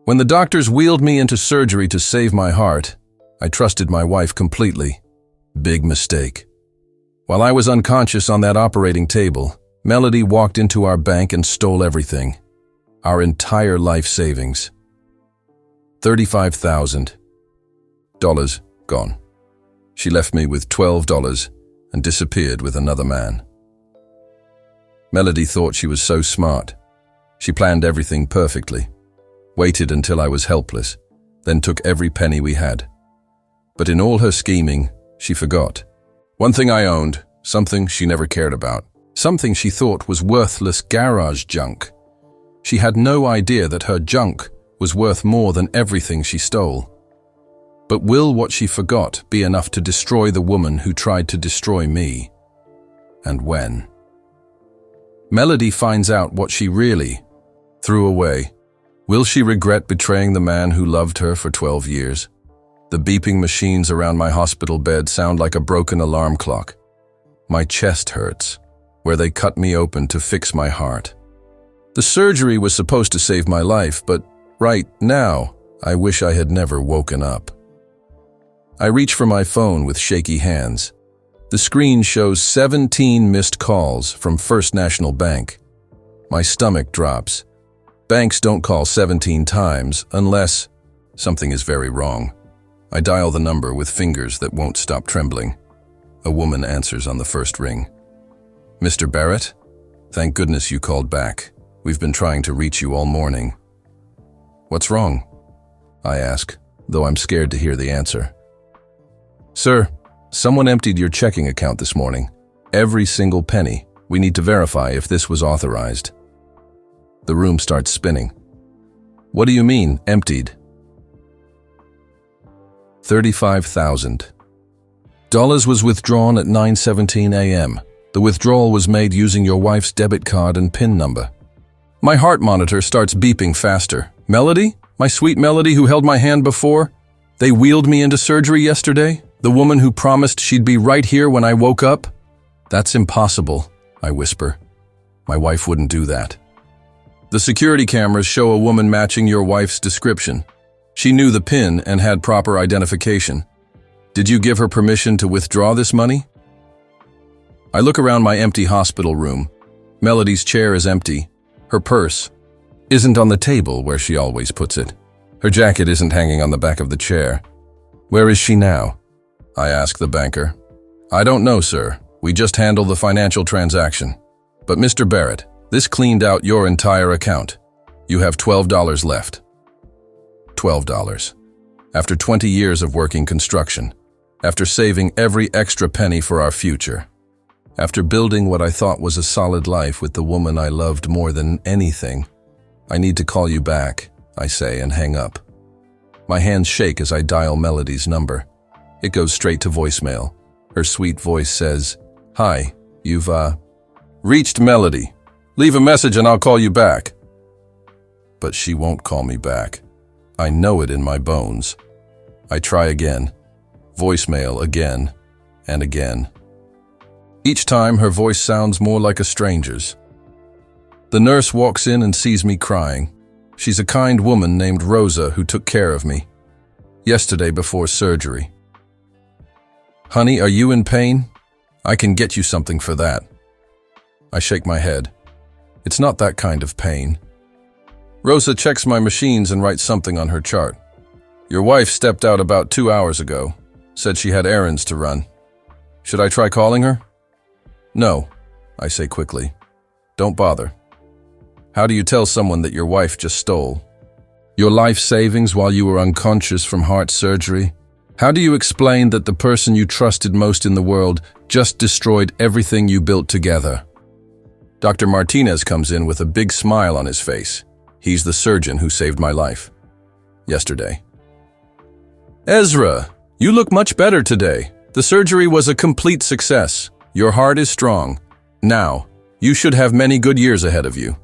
When the doctors wheeled me into surgery to save my heart, I trusted my wife completely. Big mistake. While I was unconscious on that operating table, Melody walked into our bank and stole everything. Our entire life savings. $35,000 gone. She left me with $12 and disappeared with another man. Melody thought she was so smart. She planned everything perfectly, waited until I was helpless, then took every penny we had. But in all her scheming, she forgot. One thing I owned, something she never cared about, something she thought was worthless garage junk. She had no idea that her junk was worth more than everything she stole. But will what she forgot be enough to destroy the woman who tried to destroy me? And when? Melody finds out what she really threw away. Will she regret betraying the man who loved her for 12 years? The beeping machines around my hospital bed sound like a broken alarm clock. My chest hurts, where they cut me open to fix my heart. The surgery was supposed to save my life, but right now, I wish I had never woken up. I reach for my phone with shaky hands. The screen shows 17 missed calls from First National Bank. My stomach drops. Banks don't call 17 times unless something is very wrong. I dial the number with fingers that won't stop trembling. A woman answers on the first ring. Mr. Barrett? Thank goodness you called back. We've been trying to reach you all morning. What's wrong? I ask, though I'm scared to hear the answer. Sir, someone emptied your checking account this morning. Every single penny. We need to verify if this was authorized. The room starts spinning. What do you mean, emptied? $35,000 was withdrawn at 9:17 a.m. The withdrawal was made using your wife's debit card and PIN number. My heart monitor starts beeping faster. Melody? My sweet Melody who held my hand before? They wheeled me into surgery yesterday? The woman who promised she'd be right here when I woke up? That's impossible, I whisper. My wife wouldn't do that. The security cameras show a woman matching your wife's description. She knew the PIN and had proper identification. Did you give her permission to withdraw this money? I look around my empty hospital room. Melody's chair is empty. Her purse isn't on the table where she always puts it. Her jacket isn't hanging on the back of the chair. Where is she now? I ask the banker. I don't know, sir. We just handle the financial transaction. But Mr. Barrett, this cleaned out your entire account. You have $12 left. $12. After 20 years of working construction. After saving every extra penny for our future. After building what I thought was a solid life with the woman I loved more than anything. I need to call you back, I say and hang up. My hands shake as I dial Melody's number. It goes straight to voicemail. Her sweet voice says, "Hi, you've, reached Melody. Leave a message and I'll call you back." But she won't call me back. I know it in my bones. I try again. Voicemail again and again. Each time her voice sounds more like a stranger's. The nurse walks in and sees me crying. She's a kind woman named Rosa who took care of me. Yesterday before surgery. "Honey, are you in pain? I can get you something for that." I shake my head. It's not that kind of pain. Rosa checks my machines and writes something on her chart. "Your wife stepped out about 2 hours ago. Said she had errands to run. Should I try calling her?" "No," I say quickly. "Don't bother." How do you tell someone that your wife just stole your life savings while you were unconscious from heart surgery? How do you explain that the person you trusted most in the world just destroyed everything you built together? Dr. Martinez comes in with a big smile on his face. He's the surgeon who saved my life yesterday. "Ezra, you look much better today. The surgery was a complete success. Your heart is strong. Now, you should have many good years ahead of you."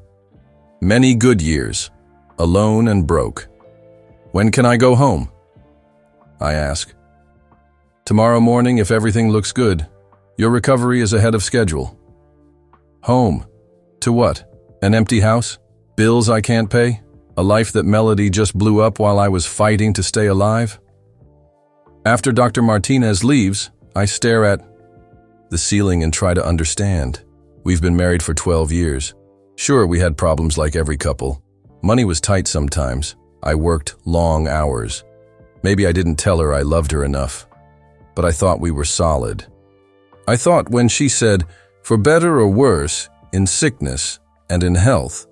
Many good years, alone and broke. "When can I go home?" I ask. "Tomorrow morning if everything looks good. Your recovery is ahead of schedule." Home? To what? An empty house? Bills I can't pay? A life that Melody just blew up while I was fighting to stay alive? After Dr. Martinez leaves, I stare at the ceiling and try to understand. We've been married for 12 years. Sure, we had problems like every couple. Money was tight sometimes. I worked long hours. Maybe I didn't tell her I loved her enough. But I thought we were solid. I thought when she said, for better or worse, in sickness and in health,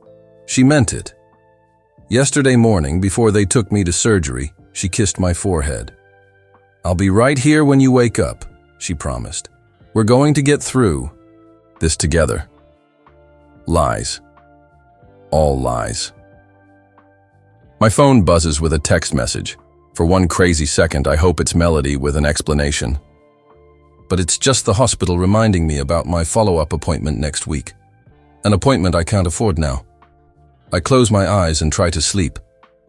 she meant it. Yesterday morning, before they took me to surgery, she kissed my forehead. I'll be right here when you wake up, she promised. We're going to get through this together. Lies. All lies. My phone buzzes with a text message. For one crazy second, I hope it's Melody with an explanation. But it's just the hospital reminding me about my follow-up appointment next week. An appointment I can't afford now. I close my eyes and try to sleep,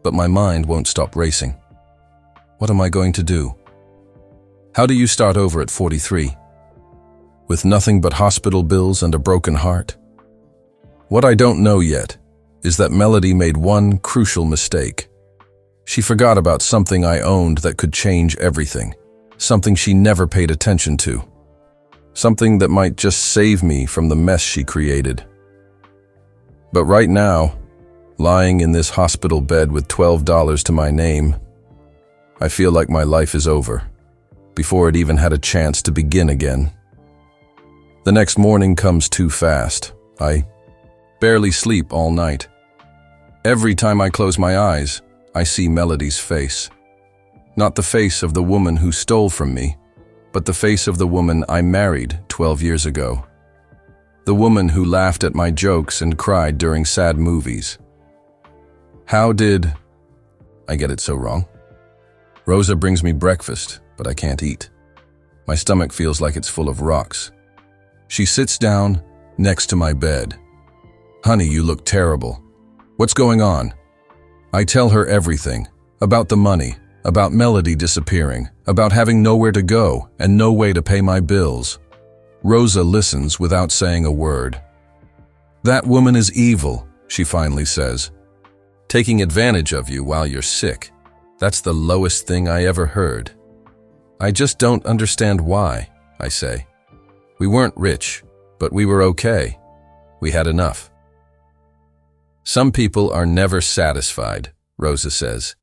but my mind won't stop racing. What am I going to do? How do you start over at 43? With nothing but hospital bills and a broken heart? What I don't know yet is that Melody made one crucial mistake. She forgot about something I owned that could change everything. Something she never paid attention to. Something that might just save me from the mess she created. But right now, lying in this hospital bed with $12 to my name, I feel like my life is over, before it even had a chance to begin again. The next morning comes too fast. I barely sleep all night. Every time I close my eyes, I see Melody's face. Not the face of the woman who stole from me, but the face of the woman I married 12 years ago. The woman who laughed at my jokes and cried during sad movies. How did I get it so wrong? Rosa brings me breakfast, but I can't eat. My stomach feels like it's full of rocks. She sits down next to my bed. Honey, you look terrible. What's going on? I tell her everything, about the money, about Melody disappearing, about having nowhere to go and no way to pay my bills. Rosa listens without saying a word. That woman is evil, she finally says. Taking advantage of you while you're sick. That's the lowest thing I ever heard. I just don't understand why, I say. We weren't rich, but we were okay. We had enough. Some people are never satisfied, Rosa says.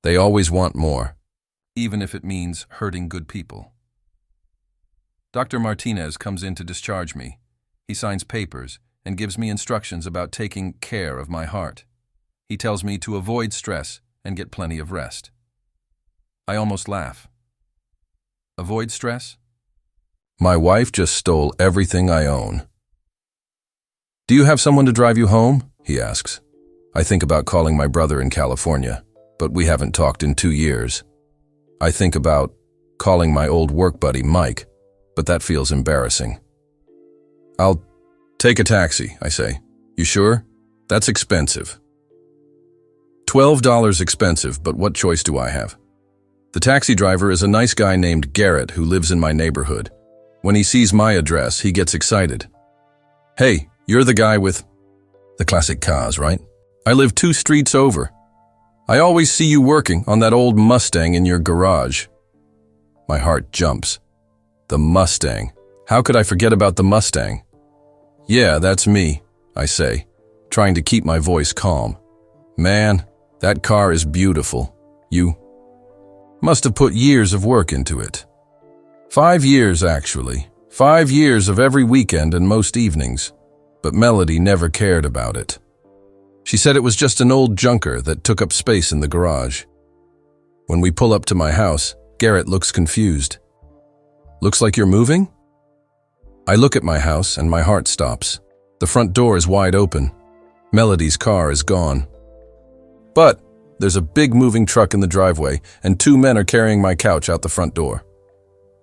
They always want more, even if it means hurting good people. Dr. Martinez comes in to discharge me. He signs papers and gives me instructions about taking care of my heart. He tells me to avoid stress and get plenty of rest. I almost laugh. Avoid stress? My wife just stole everything I own. Do you have someone to drive you home? He asks. I think about calling my brother in California, but we haven't talked in 2 years. I think about calling my old work buddy Mike, but that feels embarrassing. I'll take a taxi, I say. You sure? That's expensive. $12 expensive, but what choice do I have? The taxi driver is a nice guy named Garrett who lives in my neighborhood. When he sees my address, he gets excited. Hey, you're the guy with the classic cars, right? I live 2 streets over. I always see you working on that old Mustang in your garage. My heart jumps. The Mustang. How could I forget about the Mustang? Yeah, that's me, I say, trying to keep my voice calm. Man, that car is beautiful. You must have put years of work into it. 5 years, actually. 5 years of every weekend and most evenings. But Melody never cared about it. She said it was just an old junker that took up space in the garage. When we pull up to my house, Garrett looks confused. Looks like you're moving? I look at my house and my heart stops. The front door is wide open. Melody's car is gone. But there's a big moving truck in the driveway and 2 men are carrying my couch out the front door.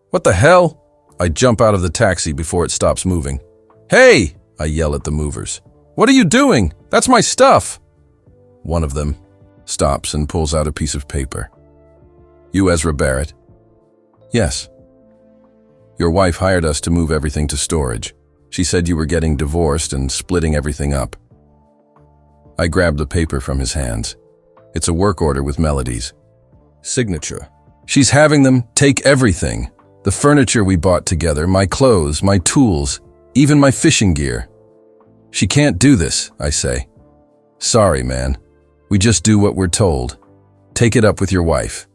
What the hell? I jump out of the taxi before it stops moving. Hey! I yell at the movers. What are you doing? That's my stuff! One of them stops and pulls out a piece of paper. You Ezra Barrett? Yes. Your wife hired us to move everything to storage. She said you were getting divorced and splitting everything up. I grab the paper from his hands. It's a work order with Melody's signature. She's having them take everything. The furniture we bought together, my clothes, my tools, even my fishing gear. She can't do this, I say. Sorry, man. We just do what we're told. Take it up with your wife.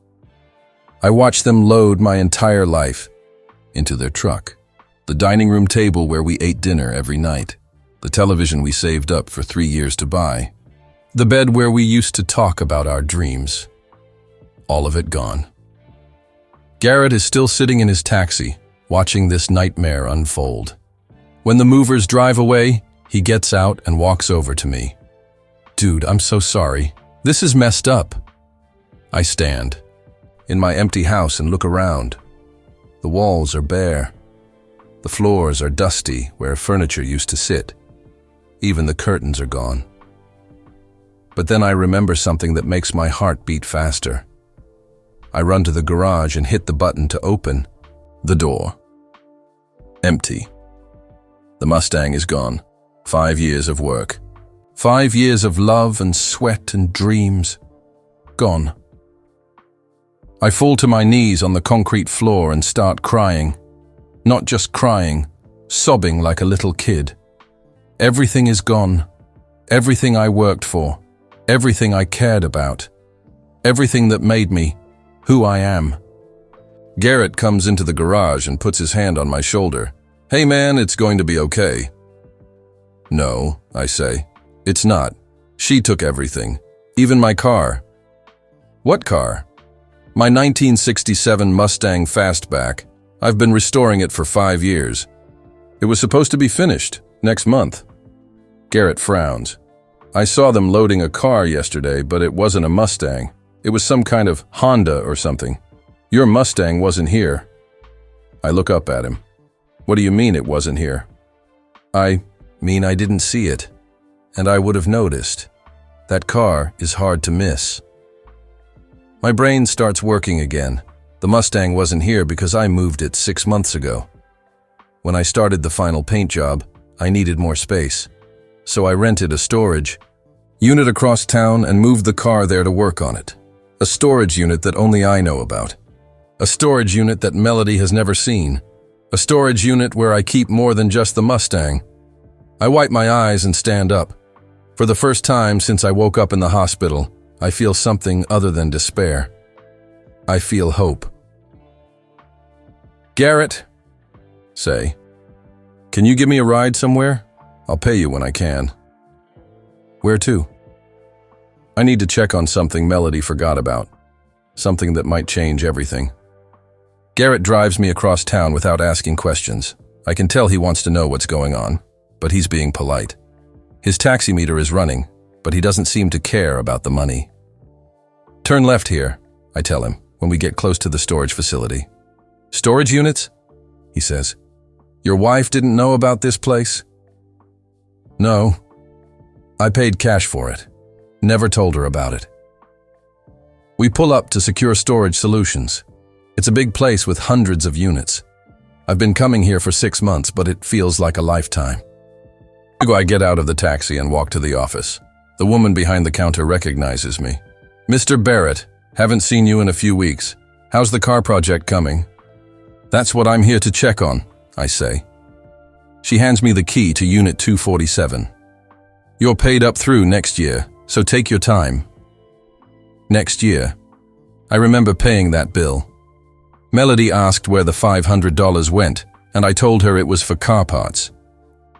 I watch them load my entire life into their truck. The dining room table where we ate dinner every night. The television we saved up for 3 years to buy. The bed where we used to talk about our dreams. All of it gone. Garrett is still sitting in his taxi, watching this nightmare unfold. When the movers drive away, he gets out and walks over to me. Dude, I'm so sorry. This is messed up. I stand in my empty house and look around. The walls are bare. The floors are dusty where furniture used to sit. Even the curtains are gone. But then I remember something that makes my heart beat faster. I run to the garage and hit the button to open the door. Empty. The Mustang is gone. 5 years of work. 5 years of love and sweat and dreams. Gone. I fall to my knees on the concrete floor and start crying. Not just crying, sobbing like a little kid. Everything is gone. Everything I worked for. Everything I cared about. Everything that made me who I am. Garrett comes into the garage and puts his hand on my shoulder. Hey man, it's going to be okay. No, I say. It's not. She took everything. Even my car. What car? My 1967 Mustang Fastback. I've been restoring it for 5 years. It was supposed to be finished next month. Garrett frowns. I saw them loading a car yesterday, but it wasn't a Mustang. It was some kind of Honda or something. Your Mustang wasn't here. I look up at him. What do you mean it wasn't here? I mean I didn't see it. And I would have noticed. That car is hard to miss. My brain starts working again. The Mustang wasn't here because I moved it 6 months ago. When I started the final paint job, I needed more space. So I rented a storage unit across town and moved the car there to work on it. A storage unit that only I know about. A storage unit that Melody has never seen. A storage unit where I keep more than just the Mustang. I wipe my eyes and stand up. For the first time since I woke up in the hospital, I feel something other than despair. I feel hope. Garrett, say, can you give me a ride somewhere? I'll pay you when I can. Where to? I need to check on something Melody forgot about. Something that might change everything. Garrett drives me across town without asking questions. I can tell he wants to know what's going on, but he's being polite. His taxi meter is running, but he doesn't seem to care about the money. Turn left here, I tell him, when we get close to the storage facility. Storage units? He says. Your wife didn't know about this place? No. I paid cash for it. Never told her about it. We pull up to Secure Storage Solutions. It's a big place with hundreds of units. I've been coming here for 6 months, but it feels like a lifetime. I get out of the taxi and walk to the office. The woman behind the counter recognizes me. Mr. Barrett, haven't seen you in a few weeks. How's the car project coming? That's what I'm here to check on, I say. She hands me the key to Unit 247. You're paid up through next year, so take your time. Next year. I remember paying that bill. Melody asked where the $500 went, and I told her it was for car parts.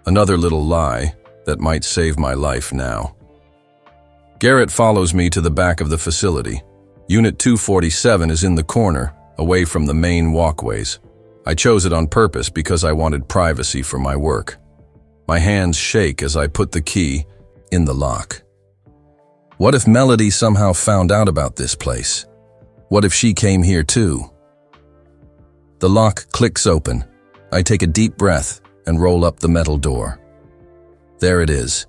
Another little lie that might save my life now. Garrett follows me to the back of the facility. Unit 247 is in the corner, away from the main walkways. I chose it on purpose because I wanted privacy for my work. My hands shake as I put the key in the lock. What if Melody somehow found out about this place? What if she came here too? The lock clicks open. I take a deep breath and roll up the metal door. There it is.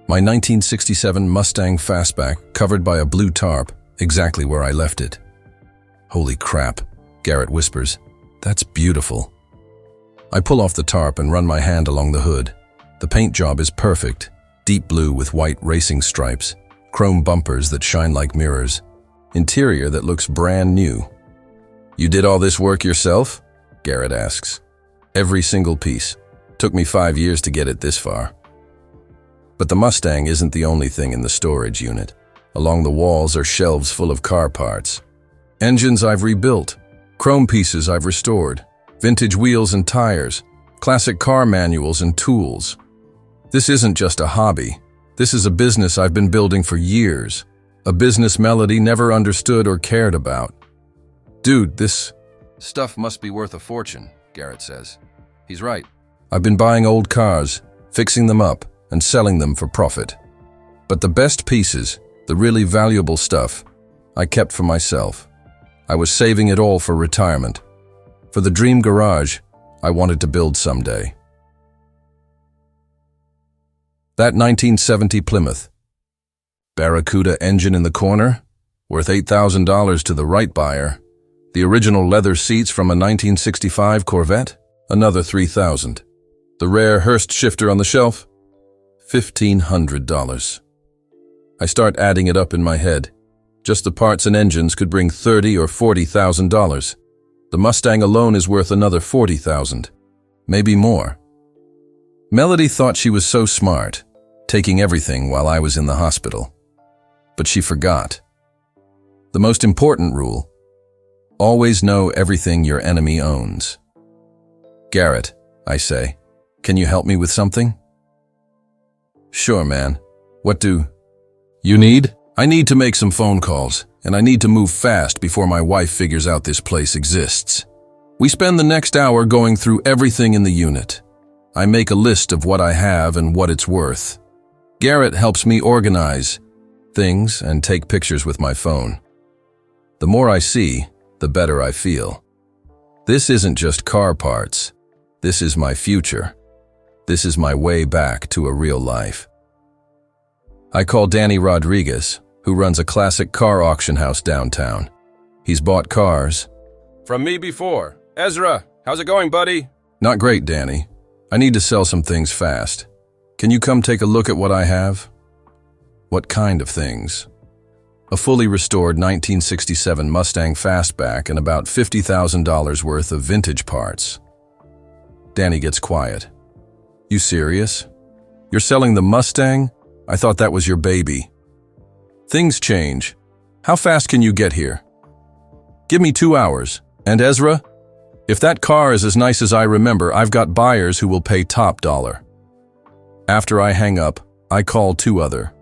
My 1967 Mustang Fastback covered by a blue tarp, exactly where I left it. Holy crap, Garrett whispers. That's beautiful. I pull off the tarp and run my hand along the hood. The paint job is perfect. Deep blue with white racing stripes, chrome bumpers that shine like mirrors, interior that looks brand new. "You did all this work yourself?" Garrett asks. "Every single piece. Took me 5 years to get it this far." But the Mustang isn't the only thing in the storage unit. Along the walls are shelves full of car parts. Engines I've rebuilt, chrome pieces I've restored, vintage wheels and tires, classic car manuals and tools. This isn't just a hobby. This is a business I've been building for years. A business Melody never understood or cared about. "Dude, this stuff must be worth a fortune," Garrett says. He's right. I've been buying old cars, fixing them up, and selling them for profit. But the best pieces, the really valuable stuff, I kept for myself. I was saving it all for retirement. For the dream garage I wanted to build someday. That 1970 Plymouth. Barracuda engine in the corner, worth $8,000 to the right buyer. The original leather seats from a 1965 Corvette, another $3,000. The rare Hurst shifter on the shelf, $1,500. I start adding it up in my head. Just the parts and engines could bring $30,000 or $40,000. The Mustang alone is worth another $40,000, maybe more. Melody thought she was so smart, taking everything while I was in the hospital. But she forgot. The most important rule: always know everything your enemy owns. "Garrett," I say, "can you help me with something?" "Sure, man. What do you need?" "I need to make some phone calls, and I need to move fast before my wife figures out this place exists. We spend the next hour going through everything in the unit. I make a list of what I have and what it's worth. Garrett helps me organize things and take pictures with my phone. The more I see, the better I feel. This isn't just car parts. This is my future. This is my way back to a real life." I call Danny Rodriguez, who runs a classic car auction house downtown. He's bought cars. "From me before. Ezra, how's it going, buddy?" "Not great, Danny. I need to sell some things fast. Can you come take a look at what I have?" "What kind of things?" "A fully restored 1967 Mustang Fastback and about $50,000 worth of vintage parts." Danny gets quiet. "You serious? You're selling the Mustang? I thought that was your baby." "Things change. How fast can you get here?" "Give me 2 hours. And Ezra, if that car is as nice as I remember, I've got buyers who will pay top dollar." After I hang up, I call 2 other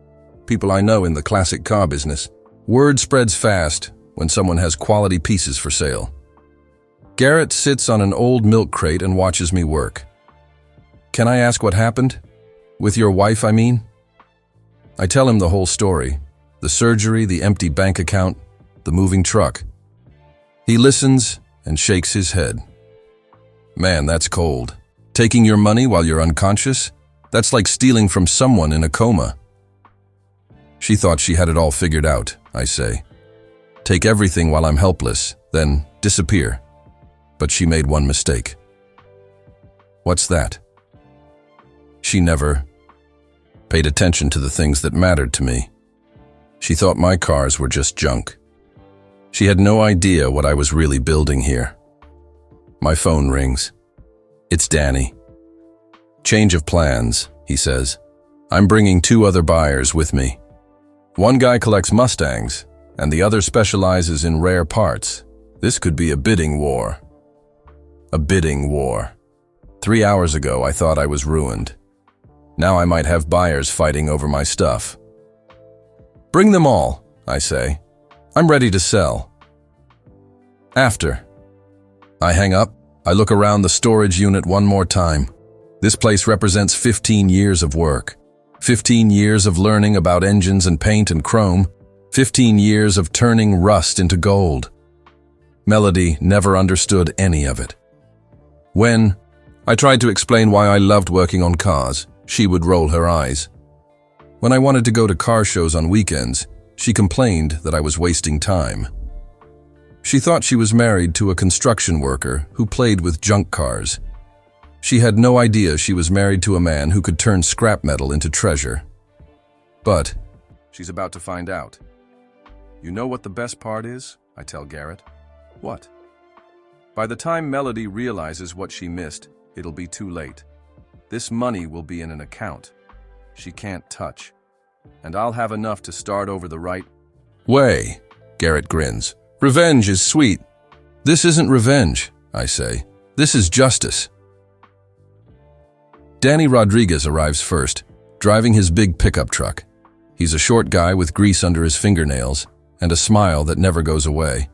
people I know in the classic car business. Word spreads fast when someone has quality pieces for sale. Garrett sits on an old milk crate and watches me work. "Can I ask what happened? With your wife, I mean?" I tell him the whole story. The surgery, the empty bank account, the moving truck. He listens and shakes his head. "Man, that's cold. Taking your money while you're unconscious? That's like stealing from someone in a coma." "She thought she had it all figured out," I say. "Take everything while I'm helpless, then disappear." But she made one mistake. "What's that?" "She never paid attention to the things that mattered to me. She thought my cars were just junk. She had no idea what I was really building here." My phone rings. It's Danny. "Change of plans," he says. "I'm bringing 2 other buyers with me. One guy collects Mustangs, and the other specializes in rare parts. This could be a bidding war." A bidding war. 3 hours ago, I thought I was ruined. Now I might have buyers fighting over my stuff. "Bring them all," I say. "I'm ready to sell." After I hang up, I look around the storage unit one more time. This place represents 15 years of work. 15 years of learning about engines and paint and chrome. 15 years of turning rust into gold. Melody never understood any of it. When I tried to explain why I loved working on cars, she would roll her eyes. When I wanted to go to car shows on weekends, she complained that I was wasting time. She thought she was married to a construction worker who played with junk cars. She had no idea she was married to a man who could turn scrap metal into treasure. But she's about to find out. You know what the best part is? I tell Garrett. What? By the time Melody realizes what she missed, it'll be too late. This money will be in an account she can't touch, and I'll have enough to start over the right way. Garrett grins. Revenge is sweet. This isn't revenge, I say. This is justice. Danny Rodriguez arrives first, driving his big pickup truck. He's a short guy with grease under his fingernails and a smile that never goes away.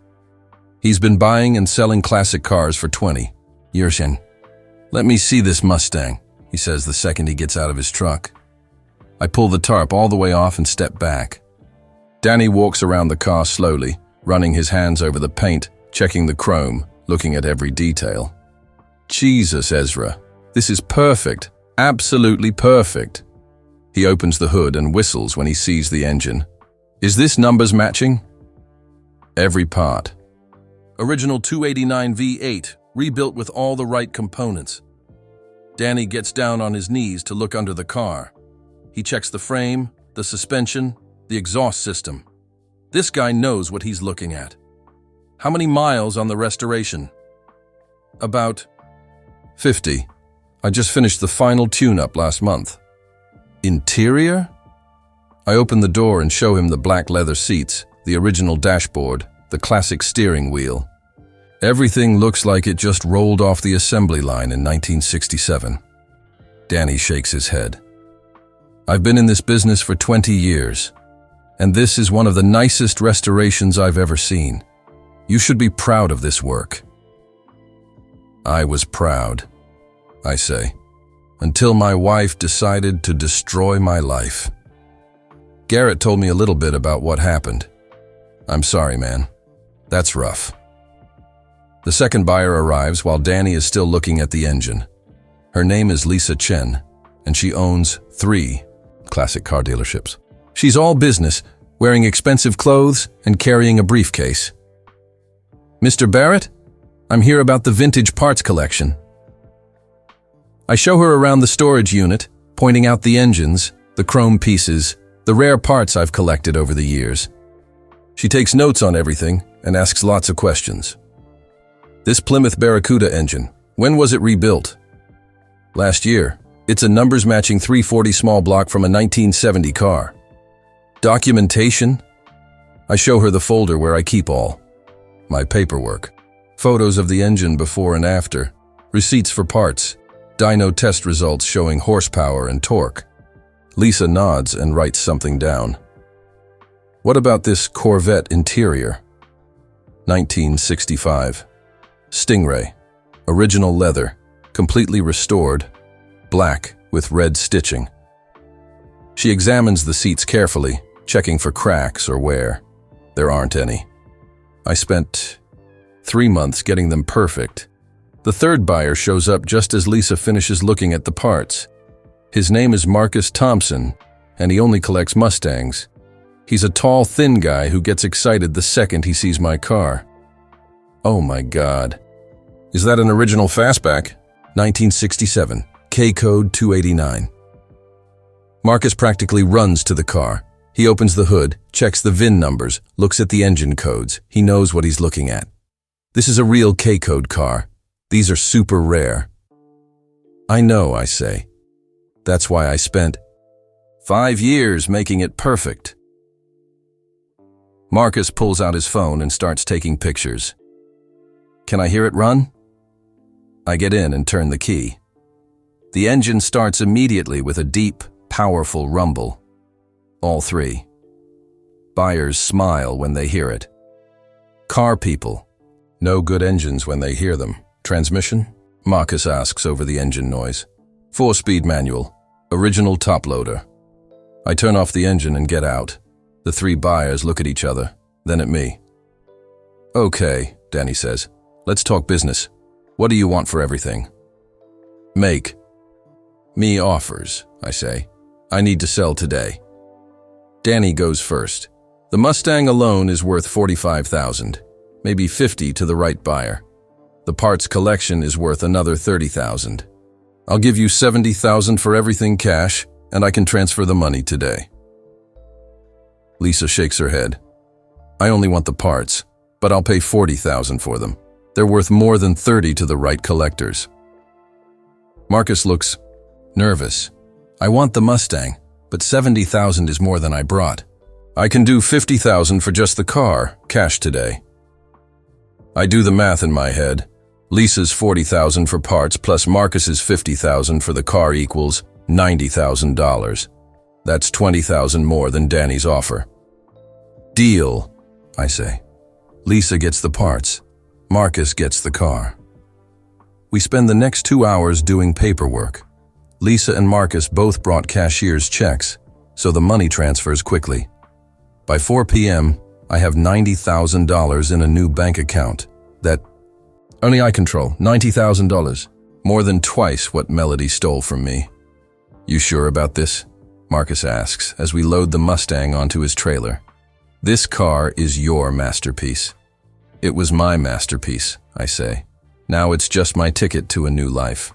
He's been buying and selling classic cars for 20 years. Let me see this Mustang, he says the second he gets out of his truck. I pull the tarp all the way off and step back. Danny walks around the car slowly, running his hands over the paint, checking the chrome, looking at every detail. Jesus, Ezra, this is perfect, absolutely perfect. He opens the hood and whistles when he sees the engine. Is this numbers matching? Every part. Original 289 V8, rebuilt with all the right components. Danny gets down on his knees to look under the car. He checks the frame, the suspension, the exhaust system. This guy knows what he's looking at. How many miles on the restoration? About 50. I just finished the final tune-up last month. Interior? I open the door and show him the black leather seats, the original dashboard, the classic steering wheel. Everything looks like it just rolled off the assembly line in 1967. Danny shakes his head. I've been in this business for 20 years, and this is one of the nicest restorations I've ever seen. You should be proud of this work. I was proud, I say, until my wife decided to destroy my life. Garrett told me a little bit about what happened. I'm sorry, man. That's rough. The second buyer arrives while Danny is still looking at the engine. Her name is Lisa Chen, and she owns 3 classic car dealerships. She's all business, wearing expensive clothes and carrying a briefcase. Mr. Barrett, I'm here about the vintage parts collection. I show her around the storage unit, pointing out the engines, the chrome pieces, the rare parts I've collected over the years. She takes notes on everything and asks lots of questions. This Plymouth Barracuda engine, when was it rebuilt? Last year. It's a numbers-matching 340 small block from a 1970 car. Documentation? I show her the folder where I keep all my paperwork. Photos of the engine before and after, receipts for parts, dyno test results showing horsepower and torque. Lisa nods and writes something down. What about this Corvette interior? 1965. Stingray. Original leather, completely restored, black with red stitching. She examines the seats carefully, checking for cracks or wear. There aren't any. I spent 3 months getting them perfect. The third buyer shows up just as Lisa finishes looking at the parts. His name is Marcus Thompson, and he only collects Mustangs. He's a tall, thin guy who gets excited the second he sees my car. Oh my God. Is that an original fastback? 1967. K-code 289. Marcus practically runs to the car. He opens the hood, checks the VIN numbers, looks at the engine codes. He knows what he's looking at. This is a real K-code car. These are super rare. I know, I say. That's why I spent 5 years making it perfect. Marcus pulls out his phone and starts taking pictures. Can I hear it run? I get in and turn the key. The engine starts immediately with a deep, powerful rumble. All 3. Buyers smile when they hear it. Car people. No good engines when they hear them. Transmission? Marcus asks over the engine noise. 4-speed manual. Original top loader. I turn off the engine and get out. The 3 buyers look at each other, then at me. Okay, Danny says. Let's talk business. What do you want for everything? Make. Me offers, I say. I need to sell today. Danny goes first. The Mustang alone is worth $45,000, maybe $50,000 to the right buyer. The parts collection is worth another $30,000. I'll give you $70,000 for everything cash, and I can transfer the money today. Lisa shakes her head. I only want the parts, but I'll pay $40,000 for them. They're worth more than $30,000 to the right collectors. Marcus looks nervous. I want the Mustang, but $70,000 is more than I brought. I can do $50,000 for just the car, cash today. I do the math in my head. Lisa's $40,000 for parts plus Marcus's $50,000 for the car equals $90,000. That's $20,000 more than Danny's offer. Deal, I say. Lisa gets the parts. Marcus gets the car. We spend the next 2 hours doing paperwork. Lisa and Marcus both brought cashier's checks, so the money transfers quickly. By 4 p.m., I have $90,000 in a new bank account that only I control. $90,000, more than twice what Melody stole from me. You sure about this? Marcus asks as we load the Mustang onto his trailer. This car is your masterpiece. It was my masterpiece, I say. Now it's just my ticket to a new life.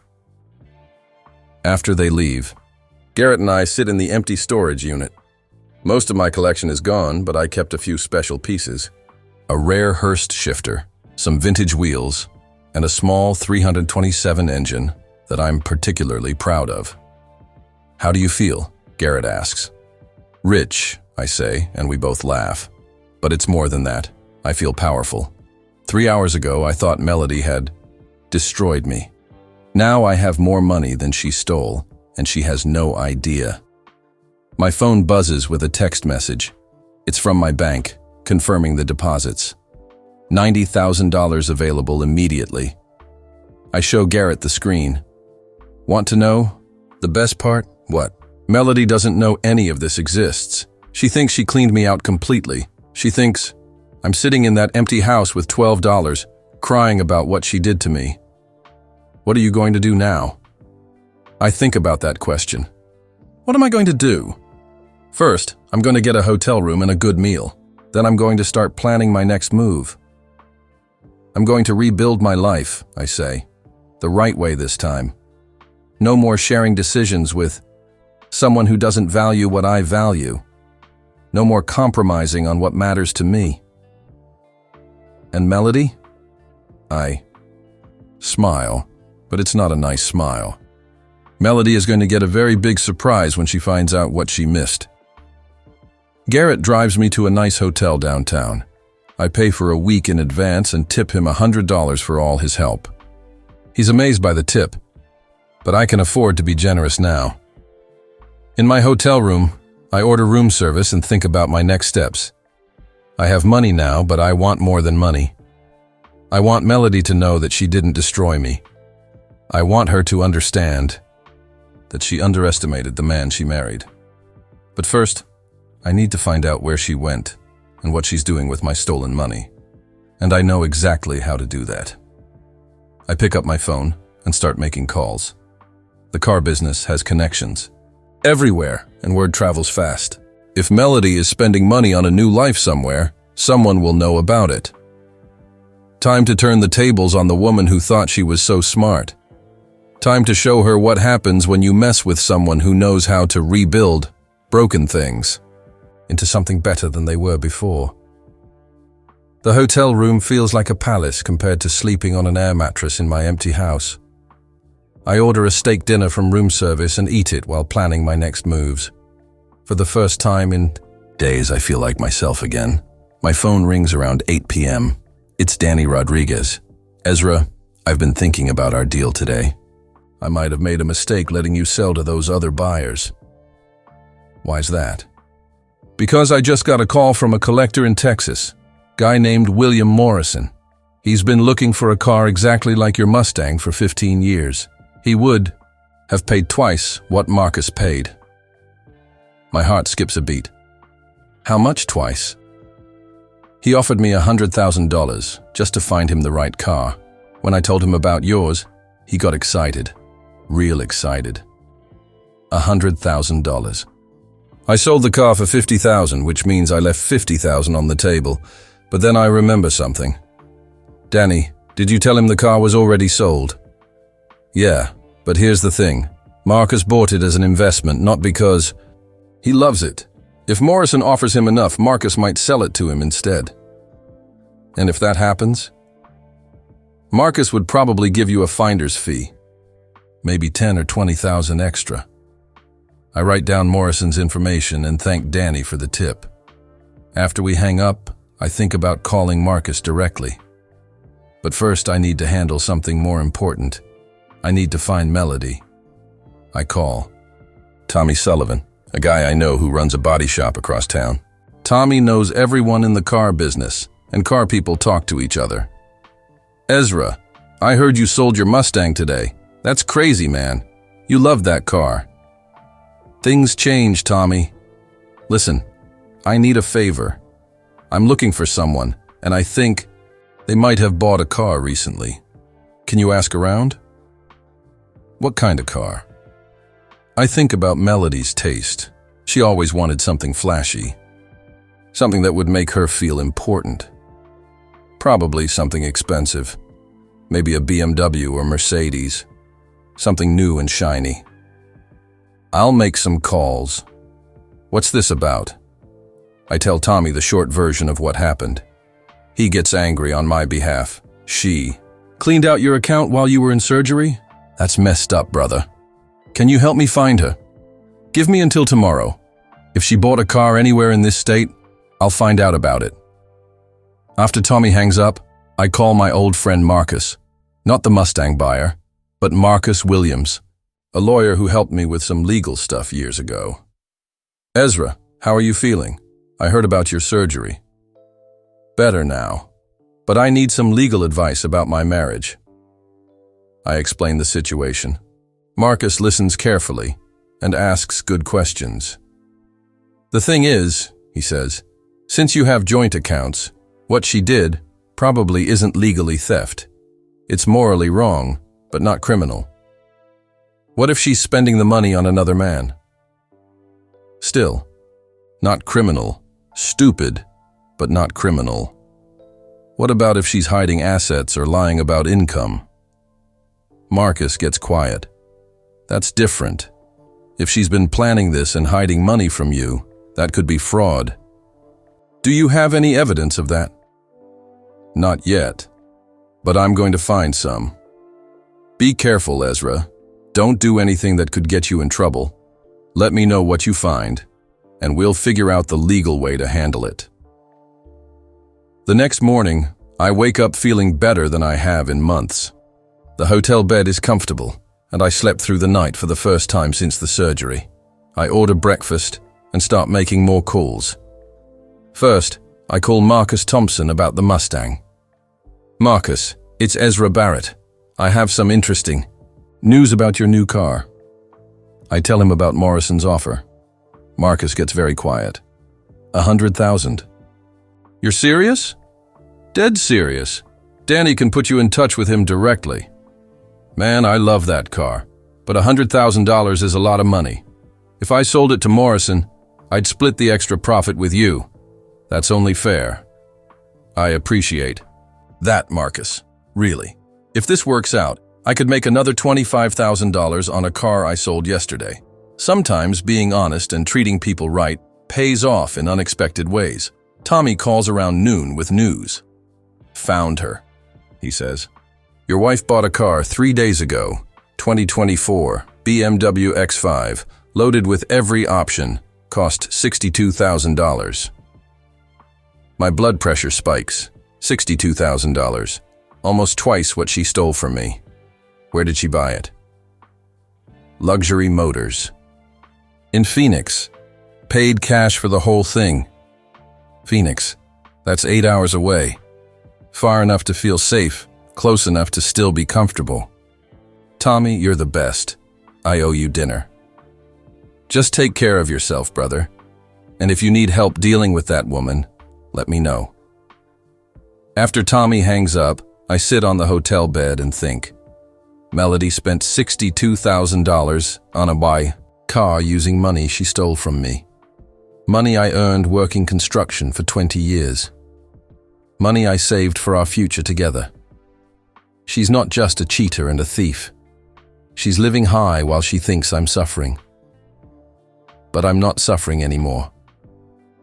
After they leave, Garrett and I sit in the empty storage unit. Most of my collection is gone, but I kept a few special pieces. A rare Hurst shifter, some vintage wheels, and a small 327 engine that I'm particularly proud of. How do you feel? Garrett asks. Rich, I say, and we both laugh. But it's more than that. I feel powerful. 3 hours ago, I thought Melody had destroyed me. Now I have more money than she stole, and she has no idea. My phone buzzes with a text message. It's from my bank, confirming the deposits. $90,000 available immediately. I show Garrett the screen. Want to know the best part? What? Melody doesn't know any of this exists. She thinks she cleaned me out completely. She thinks I'm sitting in that empty house with $12, crying about what she did to me. What are you going to do now? I think about that question. What am I going to do? First, I'm going to get a hotel room and a good meal. Then I'm going to start planning my next move. I'm going to rebuild my life, I say. The right way this time. No more sharing decisions with someone who doesn't value what I value. No more compromising on what matters to me. And Melody? I smile, but it's not a nice smile. Melody is going to get a very big surprise when she finds out what she missed. Garrett drives me to a nice hotel downtown. I pay for a week in advance and tip him $100 for all his help. He's amazed by the tip, but I can afford to be generous now. In my hotel room, I order room service and think about my next steps. I have money now, but I want more than money. I want Melody to know that she didn't destroy me. I want her to understand that she underestimated the man she married. But first, I need to find out where she went and what she's doing with my stolen money. And I know exactly how to do that. I pick up my phone and start making calls. The car business has connections everywhere, and word travels fast. If Melody is spending money on a new life somewhere, someone will know about it. Time to turn the tables on the woman who thought she was so smart. Time to show her what happens when you mess with someone who knows how to rebuild broken things into something better than they were before. The hotel room feels like a palace compared to sleeping on an air mattress in my empty house. I order a steak dinner from room service and eat it while planning my next moves. For the first time in days, I feel like myself again. My phone rings around 8 p.m. It's Danny Rodriguez. Ezra, I've been thinking about our deal today. I might have made a mistake letting you sell to those other buyers. Why's that? Because I just got a call from a collector in Texas, guy named William Morrison. He's been looking for a car exactly like your Mustang for 15 years. He would have paid twice what Marcus paid. My heart skips a beat. How much twice? He offered me $100,000 just to find him the right car. When I told him about yours, he got excited. Real excited. $100,000. I sold the car for $50,000, which means I left $50,000 on the table. But then I remember something. Danny, did you tell him the car was already sold? Yeah, but here's the thing. Marcus bought it as an investment, not because he loves it. If Morrison offers him enough, Marcus might sell it to him instead. And if that happens, Marcus would probably give you a finder's fee, maybe 10 or 20,000 extra. I write down Morrison's information and thank Danny for the tip. After we hang up, I think about calling Marcus directly. But first I need to handle something more important. I need to find Melody. I call Tommy Sullivan, a guy I know who runs a body shop across town. Tommy knows everyone in the car business, and car people talk to each other. Ezra, I heard you sold your Mustang today. That's crazy, man. You love that car. Things change, Tommy. Listen, I need a favor. I'm looking for someone, and I think they might have bought a car recently. Can you ask around? What kind of car? I think about Melody's taste. She always wanted something flashy, something that would make her feel important. Probably something expensive, maybe a BMW or Mercedes, something new and shiny. I'll make some calls. What's this about? I tell Tommy the short version of what happened. He gets angry on my behalf. She cleaned out your account while you were in surgery? That's messed up, brother. Can you help me find her? Give me until tomorrow. If she bought a car anywhere in this state, I'll find out about it. After Tommy hangs up, I call my old friend Marcus, not the Mustang buyer, but Marcus Williams, a lawyer who helped me with some legal stuff years ago. Ezra, how are you feeling? I heard about your surgery. Better now, but I need some legal advice about my marriage. I explain the situation. Marcus listens carefully and asks good questions. The thing is, he says, since you have joint accounts, what she did probably isn't legally theft. It's morally wrong, but not criminal. What if she's spending the money on another man? Still, not criminal. Stupid, but not criminal. What about if she's hiding assets or lying about income? Marcus gets quiet. That's different. If she's been planning this and hiding money from you, that could be fraud. Do you have any evidence of that? Not yet, but I'm going to find some. Be careful, Ezra. Don't do anything that could get you in trouble. Let me know what you find, and we'll figure out the legal way to handle it. The next morning, I wake up feeling better than I have in months. The hotel bed is comfortable, and I slept through the night for the first time since the surgery. I order breakfast and start making more calls. First, I call Marcus Thompson about the Mustang. Marcus, it's Ezra Barrett. I have some interesting news about your new car. I tell him about Morrison's offer. Marcus gets very quiet. 100,000. You're serious? Dead serious. Danny can put you in touch with him directly. Man, I love that car, but $100,000 is a lot of money. If I sold it to Morrison, I'd split the extra profit with you. That's only fair. I appreciate that, Marcus. Really. If this works out, I could make another $25,000 on a car I sold yesterday. Sometimes being honest and treating people right pays off in unexpected ways. Tommy calls around noon with news. Found her, he says. Your wife bought a car 3 days ago, 2024 BMW X5, loaded with every option, cost $62,000. My blood pressure spikes. $62,000, almost twice what she stole from me. Where did she buy it? Luxury Motors. In Phoenix. Paid cash for the whole thing. Phoenix. That's 8 hours away. Far enough to feel safe, close enough to still be comfortable. Tommy, you're the best. I owe you dinner. Just take care of yourself, brother. And if you need help dealing with that woman, let me know. After Tommy hangs up, I sit on the hotel bed and think. Melody spent $62,000 on a car using money she stole from me. Money I earned working construction for 20 years. Money I saved for our future together. She's not just a cheater and a thief. She's living high while she thinks I'm suffering. But I'm not suffering anymore.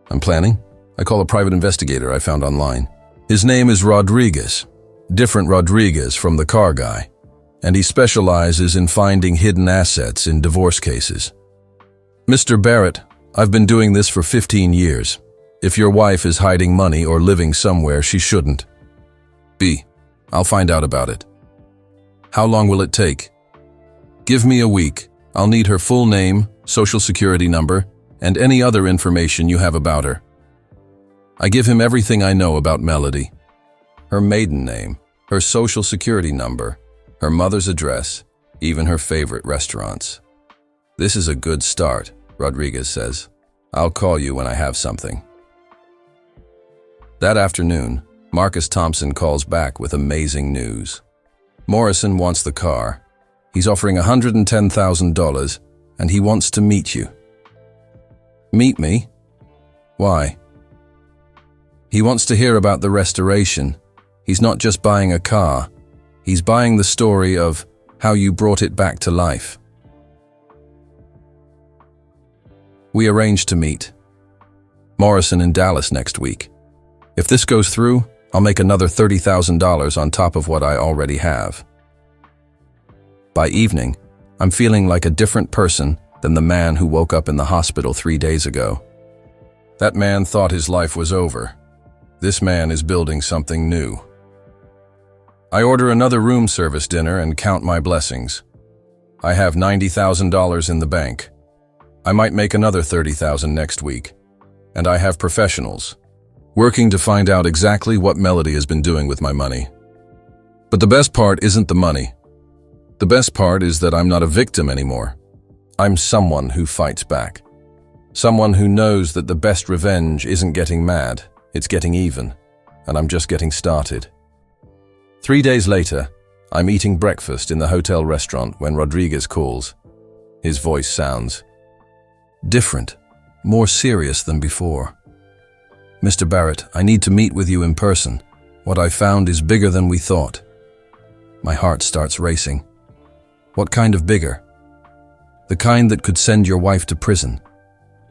I'm planning. I call a private investigator I found online. His name is Rodriguez. Different Rodriguez from the car guy. And he specializes in finding hidden assets in divorce cases. Mr. Barrett, I've been doing this for 15 years. If your wife is hiding money or living somewhere she shouldn't. B. I'll find out about it. How long will it take? Give me a week. I'll need her full name, social security number, and any other information you have about her. I give him everything I know about Melody. Her maiden name, her social security number, her mother's address, even her favorite restaurants. This is a good start, Rodriguez says. I'll call you when I have something. That afternoon, Marcus Thompson calls back with amazing news. Morrison wants the car. He's offering $110,000, and he wants to meet you. Meet me? Why? He wants to hear about the restoration. He's not just buying a car. He's buying the story of how you brought it back to life. We arranged to meet. Morrison in Dallas next week. If this goes through, I'll make another $30,000 on top of what I already have. By evening, I'm feeling like a different person than the man who woke up in the hospital 3 days ago. That man thought his life was over. This man is building something new. I order another room service dinner and count my blessings. I have $90,000 in the bank. I might make another $30,000 next week. And I have professionals working to find out exactly what Melody has been doing with my money. But the best part isn't the money. The best part is that I'm not a victim anymore. I'm someone who fights back. Someone who knows that the best revenge isn't getting mad, it's getting even, and I'm just getting started. 3 days later, I'm eating breakfast in the hotel restaurant when Rodriguez calls. His voice sounds different, more serious than before. Mr. Barrett, I need to meet with you in person. What I found is bigger than we thought. My heart starts racing. What kind of bigger? The kind that could send your wife to prison.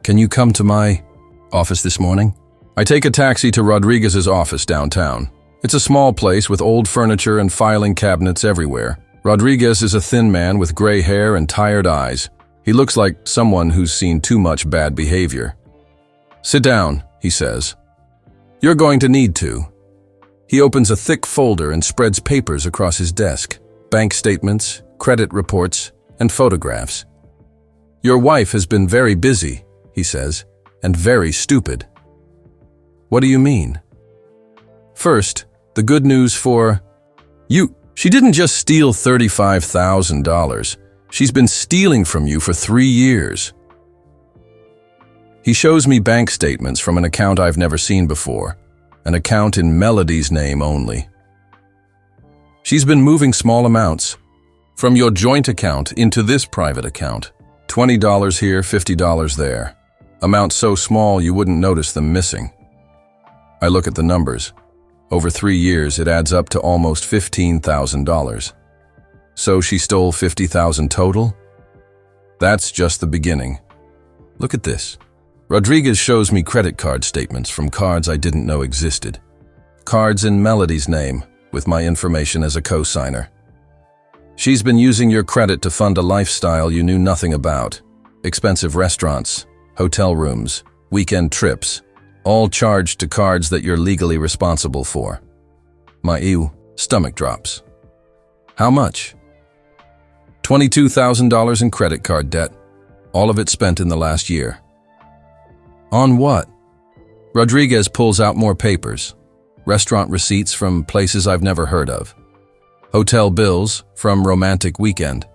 Can you come to my office this morning? I take a taxi to Rodriguez's office downtown. It's a small place with old furniture and filing cabinets everywhere. Rodriguez is a thin man with gray hair and tired eyes. He looks like someone who's seen too much bad behavior. Sit down, he says. You're going to need to. He opens a thick folder and spreads papers across his desk. Bank statements, credit reports, and photographs. Your wife has been very busy, he says, and very stupid. What do you mean? First, the good news for you. She didn't just steal $35,000. She's been stealing from you for 3 years. He shows me bank statements from an account I've never seen before, an account in Melody's name only. She's been moving small amounts from your joint account into this private account. $20 here, $50 there. Amounts so small you wouldn't notice them missing. I look at the numbers. Over 3 years, it adds up to almost $15,000. So she stole $50,000 total? That's just the beginning. Look at this. Rodriguez shows me credit card statements from cards I didn't know existed. Cards in Melody's name, with my information as a co-signer. She's been using your credit to fund a lifestyle you knew nothing about. Expensive restaurants, hotel rooms, weekend trips, all charged to cards that you're legally responsible for. My stomach drops. How much? $22,000 in credit card debt, all of it spent in the last year. On what? Rodriguez pulls out more papers. Restaurant receipts from places I've never heard of. Hotel bills from romantic weekend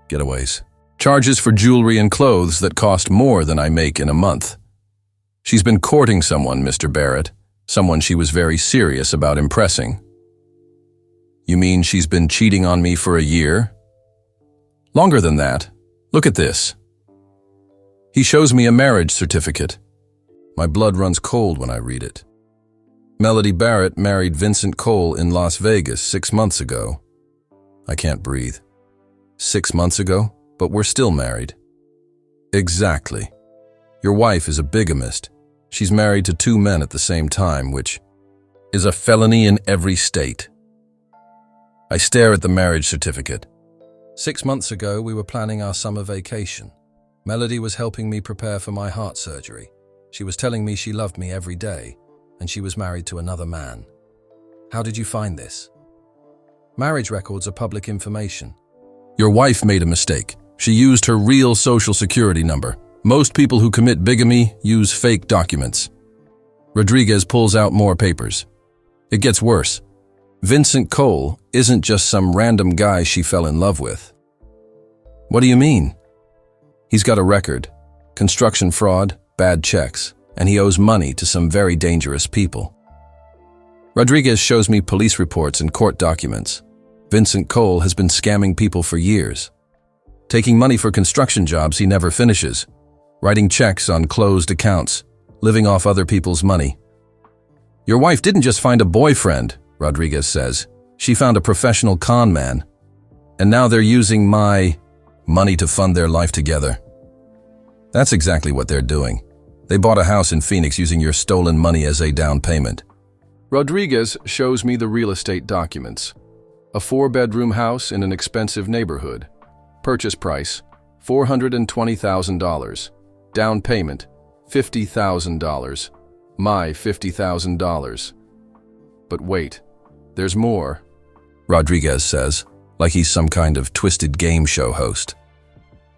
getaways. Charges for jewelry and clothes that cost more than I make in a month. She's been courting someone, Mr. Barrett, someone she was very serious about impressing. You mean she's been cheating on me for a year? Longer than that. Look at this. He shows me a marriage certificate. My blood runs cold when I read it. Melody Barrett married Vincent Cole in Las Vegas 6 months ago. I can't breathe. 6 months ago, but we're still married. Exactly. Your wife is a bigamist. She's married to 2 men at the same time, which is a felony in every state. I stare at the marriage certificate. 6 months ago, we were planning our summer vacation. Melody was helping me prepare for my heart surgery. She was telling me she loved me every day, and she was married to another man. How did you find this? Marriage records are public information. Your wife made a mistake. She used her real social security number. Most people who commit bigamy use fake documents. Rodriguez pulls out more papers. It gets worse. Vincent Cole isn't just some random guy she fell in love with. What do you mean? He's got a record, construction fraud, bad checks, and he owes money to some very dangerous people. Rodriguez shows me police reports and court documents. Vincent Cole has been scamming people for years. Taking money for construction jobs he never finishes, writing checks on closed accounts, living off other people's money. Your wife didn't just find a boyfriend, Rodriguez says. She found a professional con man. And now they're using my money to fund their life together. That's exactly what they're doing. They bought a house in Phoenix using your stolen money as a down payment. Rodriguez shows me the real estate documents. A 4-bedroom house in an expensive neighborhood. Purchase price, $420,000. Down payment, $50,000. My $50,000. But wait, there's more, Rodriguez says, like he's some kind of twisted game show host.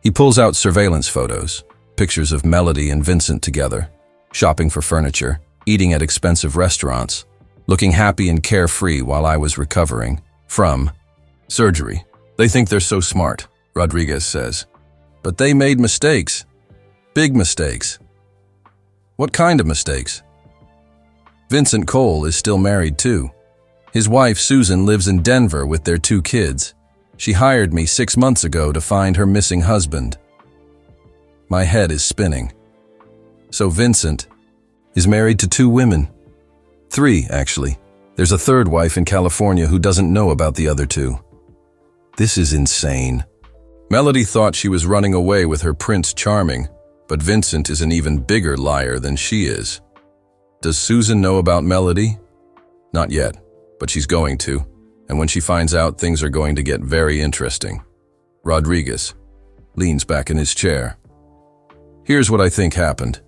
He pulls out surveillance photos, pictures of Melody and Vincent together, shopping for furniture, eating at expensive restaurants, looking happy and carefree while I was recovering from surgery. They think they're so smart, Rodriguez says. But they made mistakes. Big mistakes. What kind of mistakes? Vincent Cole is still married too. His wife, Susan, lives in Denver with their 2 kids. She hired me 6 months ago to find her missing husband. My head is spinning. So Vincent is married to 2 women. 3, actually. There's a 3rd wife in California who doesn't know about the other 2. This is insane. Melody thought she was running away with her Prince Charming, but Vincent is an even bigger liar than she is. Does Susan know about Melody? Not yet, but she's going to, and when she finds out, things are going to get very interesting. Rodriguez leans back in his chair. Here's what I think happened.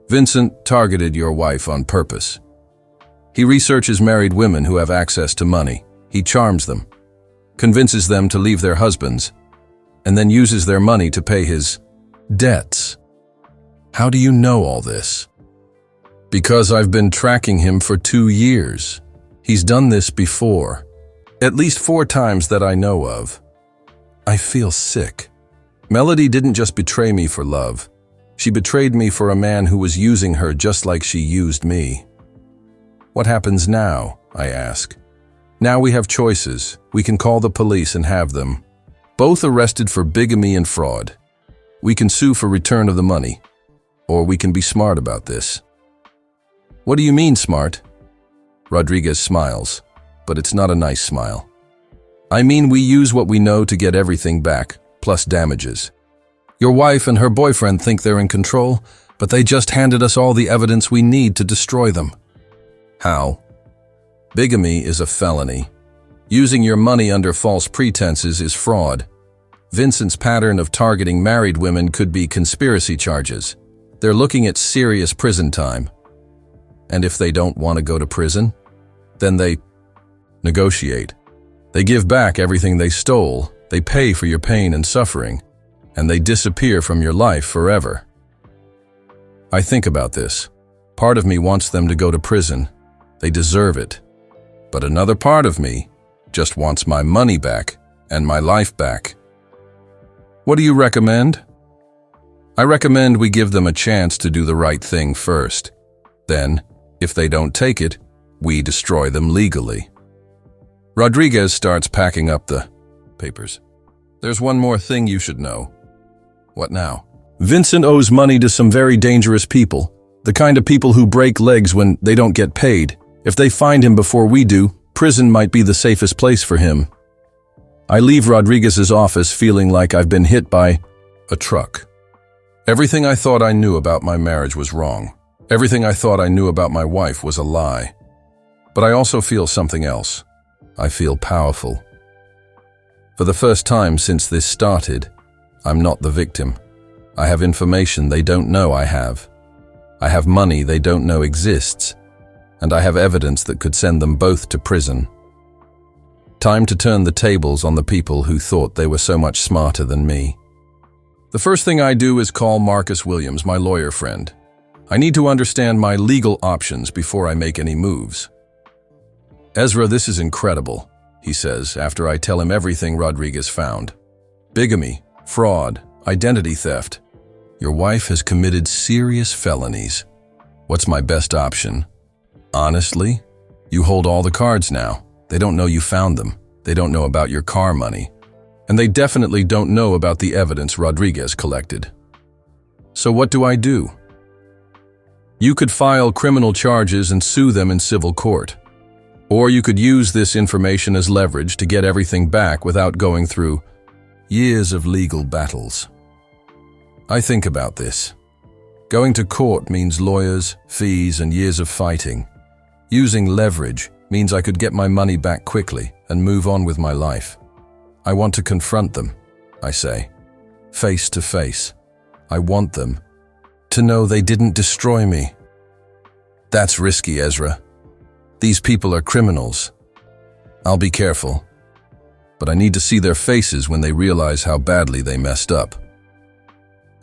Vincent targeted your wife on purpose. He researches married women who have access to money. He charms them, convinces them to leave their husbands, and then uses their money to pay his debts. How do you know all this? Because I've been tracking him for 2 years. He's done this before, at least 4 times that I know of. I feel sick. Melody didn't just betray me for love. She betrayed me for a man who was using her just like she used me. What happens now? I ask. Now we have choices. We can call the police and have them both arrested for bigamy and fraud. We can sue for return of the money, or we can be smart about this. What do you mean, smart? Rodriguez smiles, but it's not a nice smile. I mean, we use what we know to get everything back, plus damages. Your wife and her boyfriend think they're in control, but they just handed us all the evidence we need to destroy them. How? Bigamy is a felony. Using your money under false pretenses is fraud. Vincent's pattern of targeting married women could be conspiracy charges. They're looking at serious prison time. And if they don't want to go to prison, then they negotiate. They give back everything they stole, they pay for your pain and suffering, and they disappear from your life forever. I think about this. Part of me wants them to go to prison. They deserve it. But another part of me just wants my money back and my life back. What do you recommend? I recommend we give them a chance to do the right thing first. Then, if they don't take it, we destroy them legally. Rodriguez starts packing up the papers. There's one more thing you should know. What now? Vincent owes money to some very dangerous people, the kind of people who break legs when they don't get paid. If they find him before we do, prison might be the safest place for him. I leave Rodriguez's office feeling like I've been hit by a truck. Everything I thought I knew about my marriage was wrong. Everything I thought I knew about my wife was a lie. But I also feel something else. I feel powerful. For the first time since this started, I'm not the victim. I have information they don't know I have. I have money they don't know exists. And I have evidence that could send them both to prison. Time to turn the tables on the people who thought they were so much smarter than me. The first thing I do is call Marcus Williams, my lawyer friend. I need to understand my legal options before I make any moves. Ezra, this is incredible, he says after I tell him everything Rodriguez found. Bigamy, fraud, identity theft. Your wife has committed serious felonies. What's my best option? Honestly, you hold all the cards now. They don't know you found them. They don't know about your car money. And they definitely don't know about the evidence Rodriguez collected. So what do I do? You could file criminal charges and sue them in civil court. Or you could use this information as leverage to get everything back without going through years of legal battles. I think about this. Going to court means lawyers, fees, and years of fighting. Using leverage means I could get my money back quickly and move on with my life. I want to confront them, I say, face to face. I want them to know they didn't destroy me. That's risky, Ezra. These people are criminals. I'll be careful. But I need to see their faces when they realize how badly they messed up.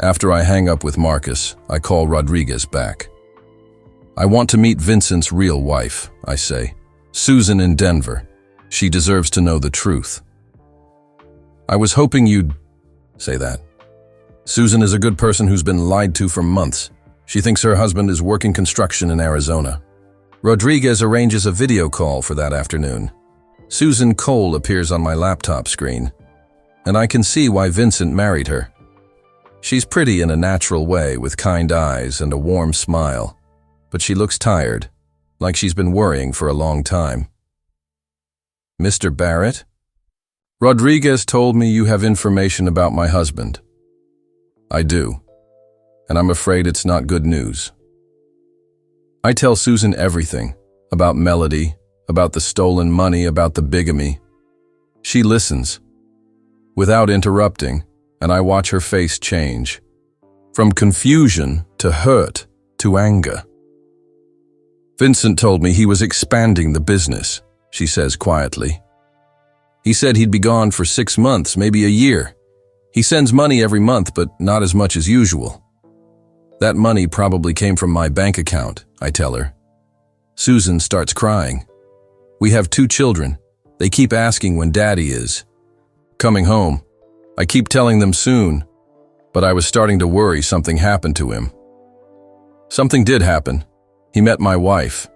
After I hang up with Marcus, I call Rodriguez back. I want to meet Vincent's real wife, I say. Susan in Denver. She deserves to know the truth. I was hoping you'd say that. Susan is a good person who's been lied to for months. She thinks her husband is working construction in Arizona. Rodriguez arranges a video call for that afternoon. Susan Cole appears on my laptop screen, and I can see why Vincent married her. She's pretty in a natural way with kind eyes and a warm smile, but she looks tired, like she's been worrying for a long time. Mr. Barrett? Rodriguez told me you have information about my husband. I do, and I'm afraid it's not good news. I tell Susan everything, about Melody, about the stolen money, about the bigamy. She listens, without interrupting, and I watch her face change, from confusion to hurt to anger. Vincent told me he was expanding the business, she says quietly. He said he'd be gone for 6 months, maybe a year. He sends money every month, but not as much as usual. That money probably came from my bank account, I tell her. Susan starts crying. We have 2 children. They keep asking when Daddy is coming home. I keep telling them soon, but I was starting to worry something happened to him. Something did happen. He met my wife.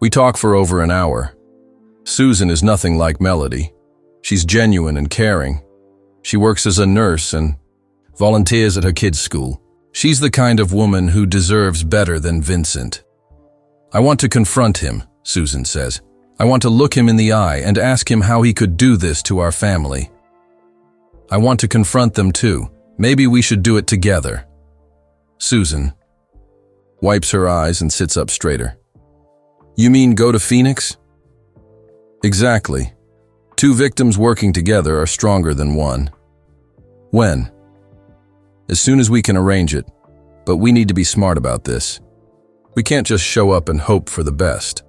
We talk for over an hour. Susan is nothing like Melody. She's genuine and caring. She works as a nurse and volunteers at her kids' school. She's the kind of woman who deserves better than Vincent. I want to confront him, Susan says. I want to look him in the eye and ask him how he could do this to our family. I want to confront them too. Maybe we should do it together. Susan wipes her eyes and sits up straighter. You mean go to Phoenix? Exactly. 2 victims working together are stronger than one. When? As soon as we can arrange it, but we need to be smart about this. We can't just show up and hope for the best.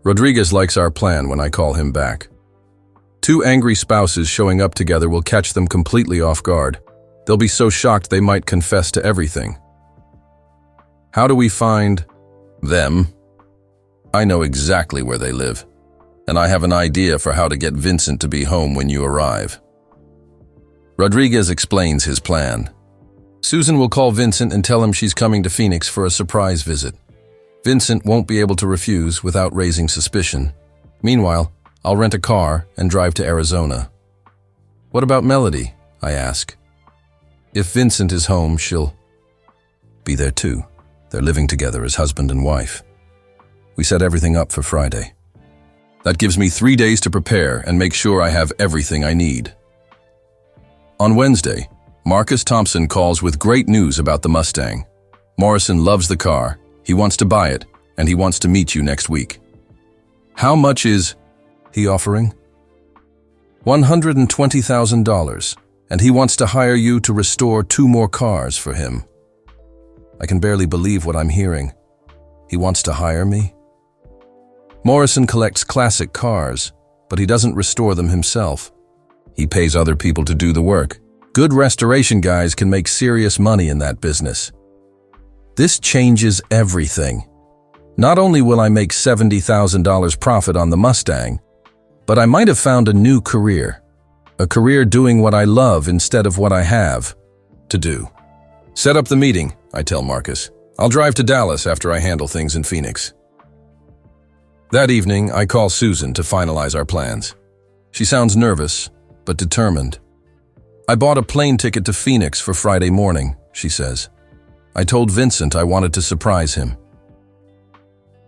Rodriguez likes our plan when I call him back. 2 angry spouses showing up together will catch them completely off guard. They'll be so shocked they might confess to everything. How do we find them? I know exactly where they live, and I have an idea for how to get Vincent to be home when you arrive. Rodriguez explains his plan. Susan will call Vincent and tell him she's coming to Phoenix for a surprise visit. Vincent won't be able to refuse without raising suspicion. Meanwhile, I'll rent a car and drive to Arizona. What about Melody? I ask. If Vincent is home, she'll be there too. They're living together as husband and wife. We set everything up for Friday. That gives me 3 days to prepare and make sure I have everything I need. On Wednesday, Marcus Thompson calls with great news about the Mustang. Morrison loves the car, he wants to buy it, and he wants to meet you next week. How much is he offering? $120,000, and he wants to hire you to restore 2 more cars for him. I can barely believe what I'm hearing. He wants to hire me? Morrison collects classic cars, but he doesn't restore them himself. He pays other people to do the work. Good restoration guys can make serious money in that business. This changes everything. Not only will I make $70,000 profit on the Mustang, but I might have found a new career. A career doing what I love instead of what I have to do. Set up the meeting, I tell Marcus. I'll drive to Dallas after I handle things in Phoenix. That evening, I call Susan to finalize our plans. She sounds nervous, but determined. I bought a plane ticket to Phoenix for Friday morning, she says. I told Vincent I wanted to surprise him.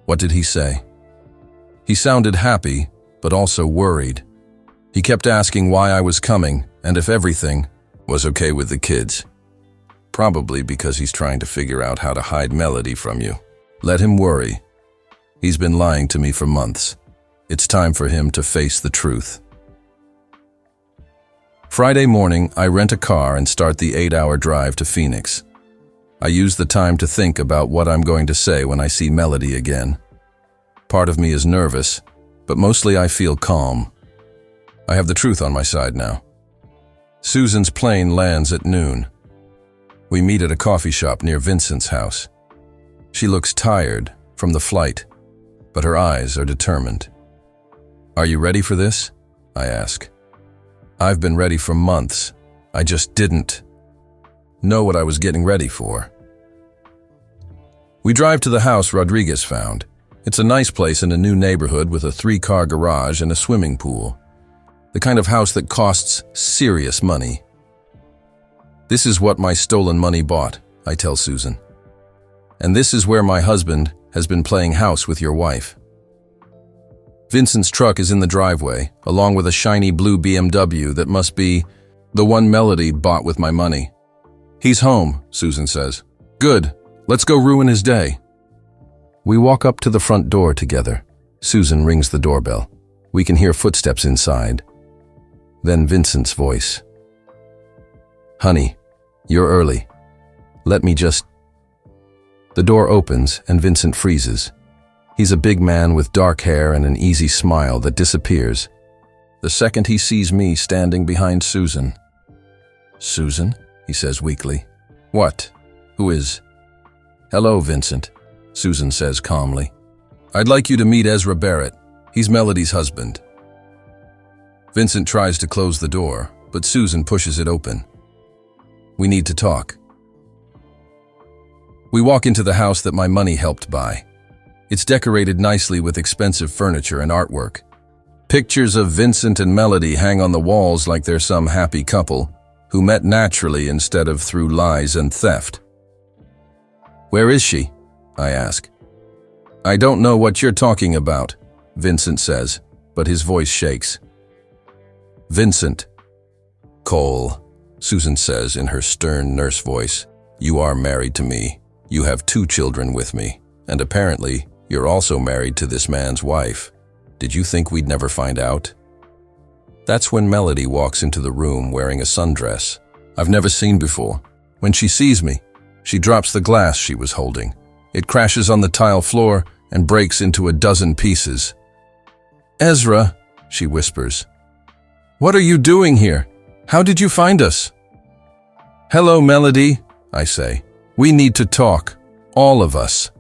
What did he say? He sounded happy, but also worried. He kept asking why I was coming and if everything was okay with the kids. Probably because he's trying to figure out how to hide Melody from you. Let him worry. He's been lying to me for months. It's time for him to face the truth. Friday morning, I rent a car and start the 8-hour drive to Phoenix. I use the time to think about what I'm going to say when I see Melody again. Part of me is nervous, but mostly I feel calm. I have the truth on my side now. Susan's plane lands at noon. We meet at a coffee shop near Vincent's house. She looks tired from the flight, but her eyes are determined. Are you ready for this? I ask. I've been ready for months. I just didn't know what I was getting ready for. We drive to the house Rodriguez found. It's a nice place in a new neighborhood with a 3-car garage and a swimming pool. The kind of house that costs serious money. This is what my stolen money bought, I tell Susan. And this is where my husband has been playing house with your wife. Vincent's truck is in the driveway, along with a shiny blue BMW that must be the one Melody bought with my money. He's home, Susan says. Good, let's go ruin his day. We walk up to the front door together. Susan rings the doorbell. We can hear footsteps inside. Then Vincent's voice. Honey, you're early. Let me just... The door opens and Vincent freezes. He's a big man with dark hair and an easy smile that disappears the second he sees me standing behind Susan. Susan, he says weakly. What? Who is? Hello, Vincent, Susan says calmly. I'd like you to meet Ezra Barrett. He's Melody's husband. Vincent tries to close the door, but Susan pushes it open. We need to talk. We walk into the house that my money helped buy. It's decorated nicely with expensive furniture and artwork. Pictures of Vincent and Melody hang on the walls like they're some happy couple who met naturally instead of through lies and theft. Where is she? I ask. I don't know what you're talking about, Vincent says, but his voice shakes. Vincent. Cole, Susan says in her stern nurse voice, you are married to me. You have 2 children with me, and apparently you're also married to this man's wife. Did you think we'd never find out? That's when Melody walks into the room wearing a sundress I've never seen before. When she sees me, she drops the glass she was holding. It crashes on the tile floor and breaks into a dozen pieces. Ezra, she whispers. What are you doing here? How did you find us? Hello, Melody, I say. We need to talk, all of us.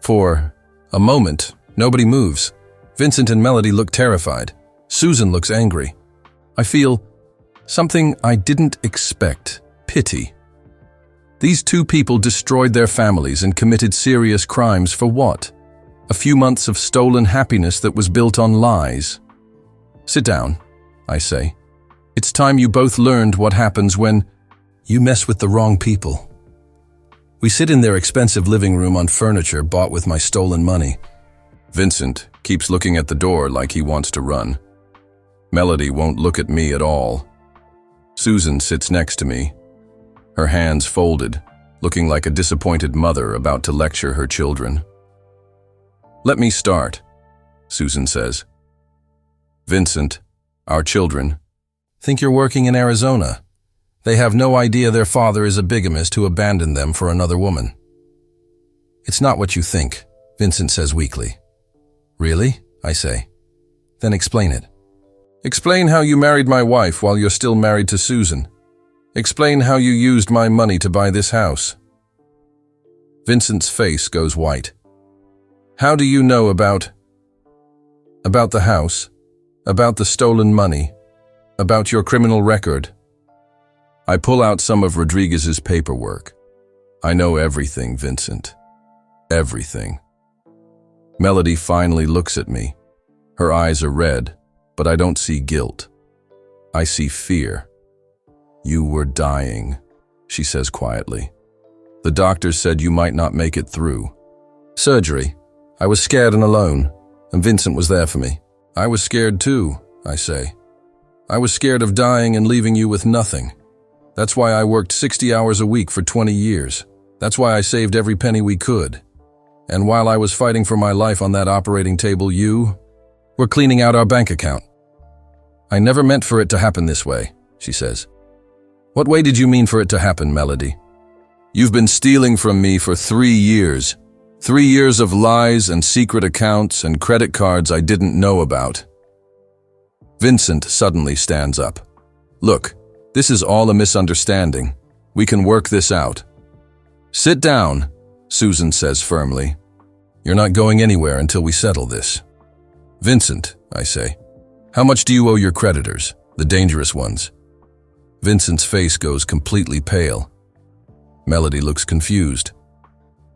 For a moment, nobody moves. Vincent and Melody look terrified. Susan looks angry. I feel something I didn't expect, pity. These 2 people destroyed their families and committed serious crimes for what? A few months of stolen happiness that was built on lies. Sit down, I say. It's time you both learned what happens when you mess with the wrong people. We sit in their expensive living room on furniture bought with my stolen money. Vincent keeps looking at the door like he wants to run. Melody won't look at me at all. Susan sits next to me, her hands folded, looking like a disappointed mother about to lecture her children. "Let me start," Susan says. "Vincent, our children, think you're working in Arizona. They have no idea their father is a bigamist who abandoned them for another woman." "It's not what you think," Vincent says weakly. "Really?" I say. "Then explain it." "Explain how you married my wife while you're still married to Susan. Explain how you used my money to buy this house." Vincent's face goes white. "How do you know about the house, about the stolen money, about your criminal record?" I pull out some of Rodriguez's paperwork. "I know everything, Vincent. Everything." Melody finally looks at me. Her eyes are red, but I don't see guilt. I see fear. "You were dying," she says quietly. "The doctors said you might not make it through. Surgery. I was scared and alone, and Vincent was there for me." "I was scared too," I say. "I was scared of dying and leaving you with nothing. That's why I worked 60 hours a week for 20 years. That's why I saved every penny we could. And while I was fighting for my life on that operating table, you were cleaning out our bank account." "I never meant for it to happen this way," she says. "What way did you mean for it to happen, Melody?" "You've been stealing from me for 3 years. 3 years of lies and secret accounts and credit cards I didn't know about." Vincent suddenly stands up. "Look, this is all a misunderstanding. We can work this out." "Sit down," Susan says firmly. "You're not going anywhere until we settle this." "Vincent," I say, "how much do you owe your creditors, the dangerous ones?" Vincent's face goes completely pale. Melody looks confused.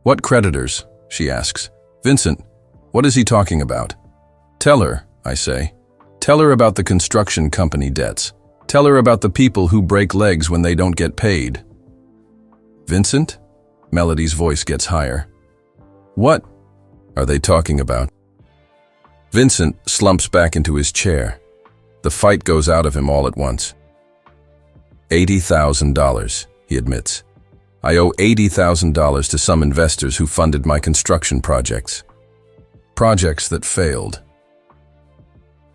"What creditors?" she asks. "Vincent, what is he talking about?" "Tell her," I say. "Tell her about the construction company debts. Tell her about the people who break legs when they don't get paid." "Vincent?" Melody's voice gets higher. "What are they talking about?" Vincent slumps back into his chair. The fight goes out of him all at once. $80,000, he admits. "I owe $80,000 to some investors who funded my construction projects. Projects that failed."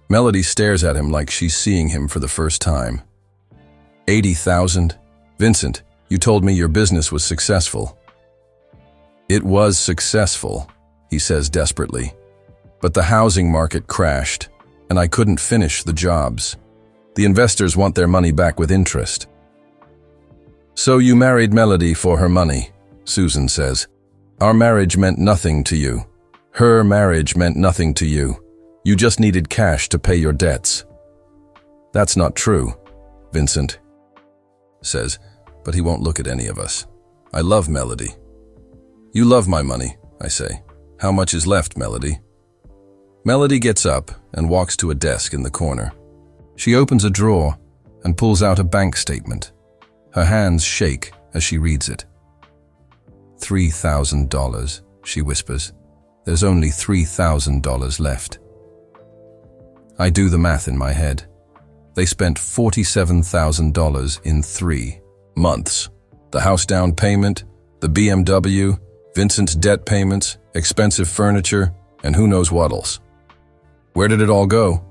Melody stares at him like she's seeing him for the first time. $80,000? Vincent, you told me your business was successful." "It was successful," he says desperately. "But the housing market crashed, and I couldn't finish the jobs. The investors want their money back with interest." "So you married Melody for her money," Susan says. "Our marriage meant nothing to you. Her marriage meant nothing to you. You just needed cash to pay your debts." "That's not true," Vincent says, but he won't look at any of us. "I love Melody." "You love my money," I say. "How much is left, Melody?" Melody gets up and walks to a desk in the corner. She opens a drawer and pulls out a bank statement. Her hands shake as she reads it. $3,000, she whispers. "There's only $3,000 left." I do the math in my head. They spent $47,000 in 3 months. The house down payment, the BMW, Vincent's debt payments, expensive furniture, and who knows what else. "Where did it all go?"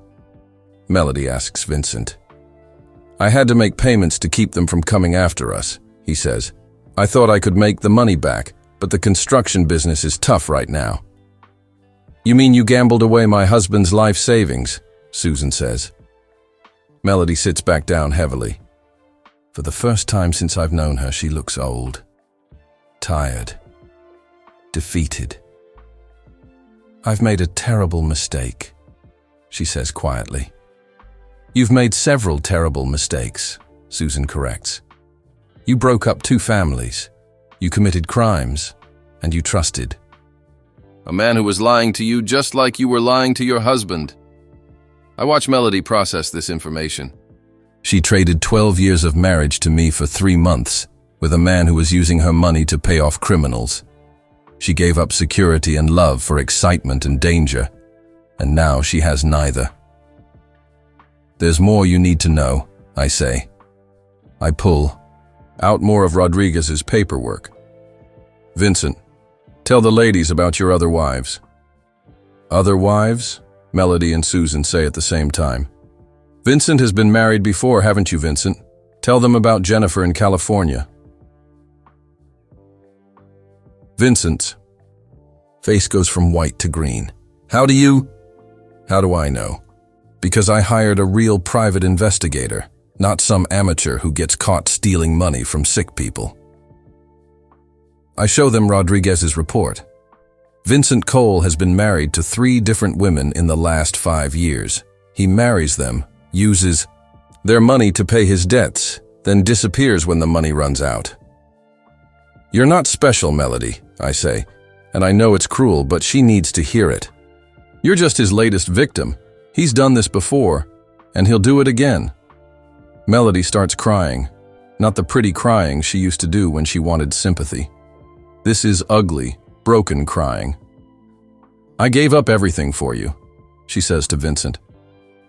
Melody asks Vincent. "I had to make payments to keep them from coming after us," he says. "I thought I could make the money back, but the construction business is tough right now." "You mean you gambled away my husband's life savings?" Susan says. Melody sits back down heavily. For the first time since I've known her, she looks old, tired, defeated. "I've made a terrible mistake," she says quietly. "You've made several terrible mistakes," Susan corrects. "You broke up 2 families. You committed crimes, and you trusted a man who was lying to you just like you were lying to your husband." I watch Melody process this information. She traded 12 years of marriage to me for 3 months with a man who was using her money to pay off criminals. She gave up security and love for excitement and danger, and now she has neither. "There's more you need to know," I say. I pull out more of Rodriguez's paperwork. Vincent, tell the ladies about your other wives. Other wives? Melody and Susan say at the same time. Vincent has been married before, haven't you, Vincent? Tell them about Jennifer in California. Vincent's face goes from white to green. How do I know? Because I hired a real private investigator, not some amateur who gets caught stealing money from sick people. I show them Rodriguez's report. Vincent Cole has been married to 3 different women in the last 5 years. He marries them, uses their money to pay his debts, then disappears when the money runs out. You're not special, Melody, I say, and I know it's cruel, but she needs to hear it. You're just his latest victim. He's done this before, and he'll do it again. Melody starts crying, not the pretty crying she used to do when she wanted sympathy. This is ugly, broken crying. I gave up everything for you, she says to Vincent.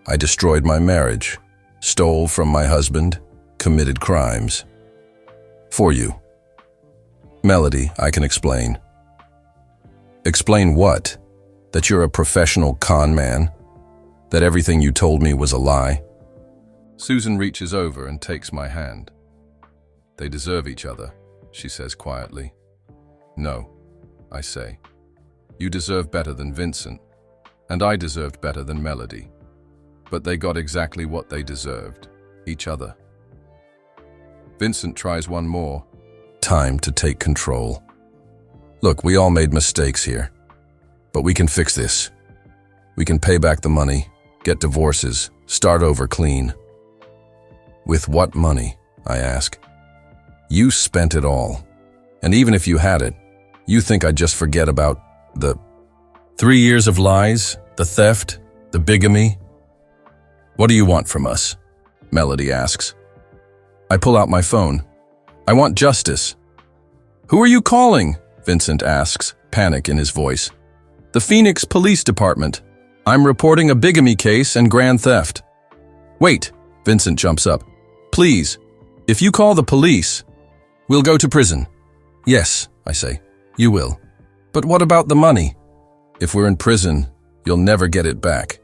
I destroyed my marriage, stole from my husband, committed crimes. For you. Melody, I can explain. Explain what? That you're a professional con man? That everything you told me was a lie? Susan reaches over and takes my hand. They deserve each other, she says quietly. No, I say. You deserve better than Vincent, and I deserved better than Melody. But they got exactly what they deserved, each other. Vincent tries one more. Time to take control. Look, we all made mistakes here, but we can fix this. We can pay back the money, get divorces, start over clean. With what money? I ask. You spent it all, and even if you had it, you think I'd just forget about the 3 years of lies, the theft, the bigamy? What do you want from us? Melody asks. I pull out my phone. I want justice. Who are you calling? Vincent asks, panic in his voice. The Phoenix Police Department. I'm reporting a bigamy case and grand theft. Wait, Vincent jumps up. Please, if you call the police, we'll go to prison. Yes, I say, you will. But what about the money? If we're in prison, you'll never get it back.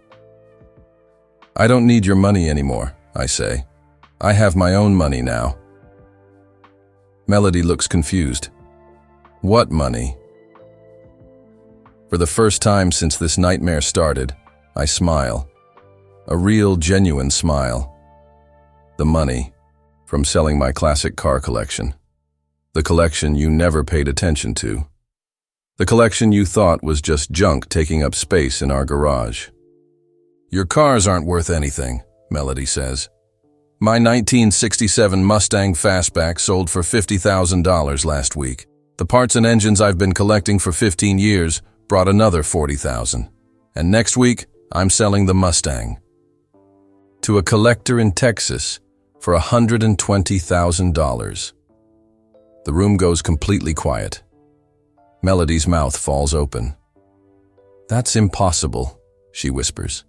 I don't need your money anymore, I say. I have my own money now. Melody looks confused. What money? For the first time since this nightmare started, I smile. A real, genuine smile. The money from selling my classic car collection. The collection you never paid attention to. The collection you thought was just junk taking up space in our garage. Your cars aren't worth anything, Melody says. My 1967 Mustang Fastback sold for $50,000 last week. The parts and engines I've been collecting for 15 years brought another $40,000. And next week, I'm selling the Mustang to a collector in Texas for $120,000. The room goes completely quiet. Melody's mouth falls open. That's impossible, she whispers.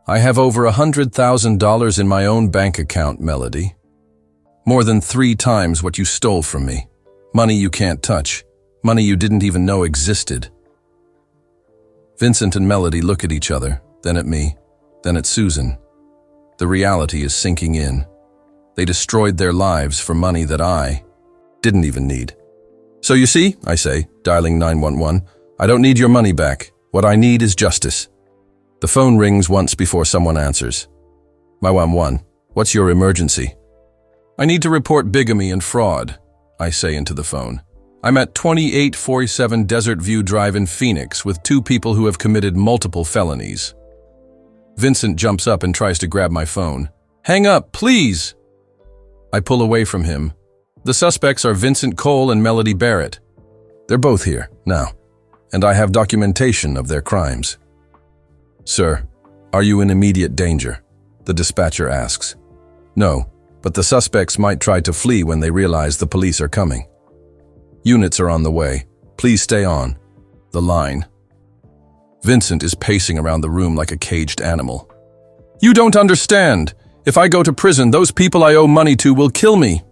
I have over $100,000 in my own bank account, Melody. More than 3 times what you stole from me. Money you can't touch. Money you didn't even know existed. Vincent and Melody look at each other, then at me, then at Susan. The reality is sinking in. They destroyed their lives for money that I didn't even need. So you see, I say, dialing 911, I don't need your money back. What I need is justice. The phone rings once before someone answers. 911, what's your emergency? I need to report bigamy and fraud, I say into the phone. I'm at 2847 Desert View Drive in Phoenix with 2 people who have committed multiple felonies. Vincent jumps up and tries to grab my phone. Hang up, please! I pull away from him. The suspects are Vincent Cole and Melody Barrett. They're both here, now, and I have documentation of their crimes. Sir, are you in immediate danger? The dispatcher asks. No, but the suspects might try to flee when they realize the police are coming. Units are on the way. Please stay on the line. Vincent is pacing around the room like a caged animal. You don't understand. If I go to prison, those people I owe money to will kill me.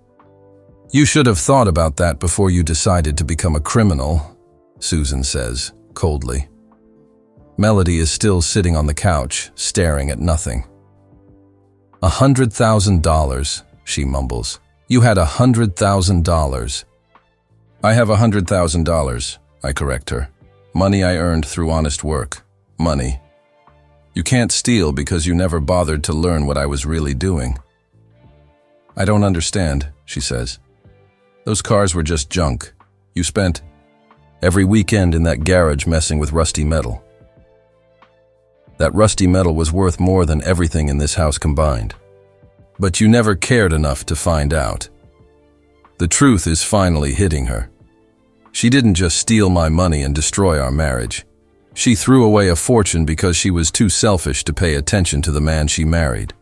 You should have thought about that before you decided to become a criminal, Susan says, coldly. Melody is still sitting on the couch, staring at nothing. $100,000, she mumbles. You had $100,000. I have $100,000, I correct her. Money I earned through honest work. Money. You can't steal because you never bothered to learn what I was really doing. I don't understand, she says. Those cars were just junk. You spent every weekend in that garage messing with rusty metal. That rusty metal was worth more than everything in this house combined. But you never cared enough to find out. The truth is finally hitting her. She didn't just steal my money and destroy our marriage. She threw away a fortune because she was too selfish to pay attention to the man she married.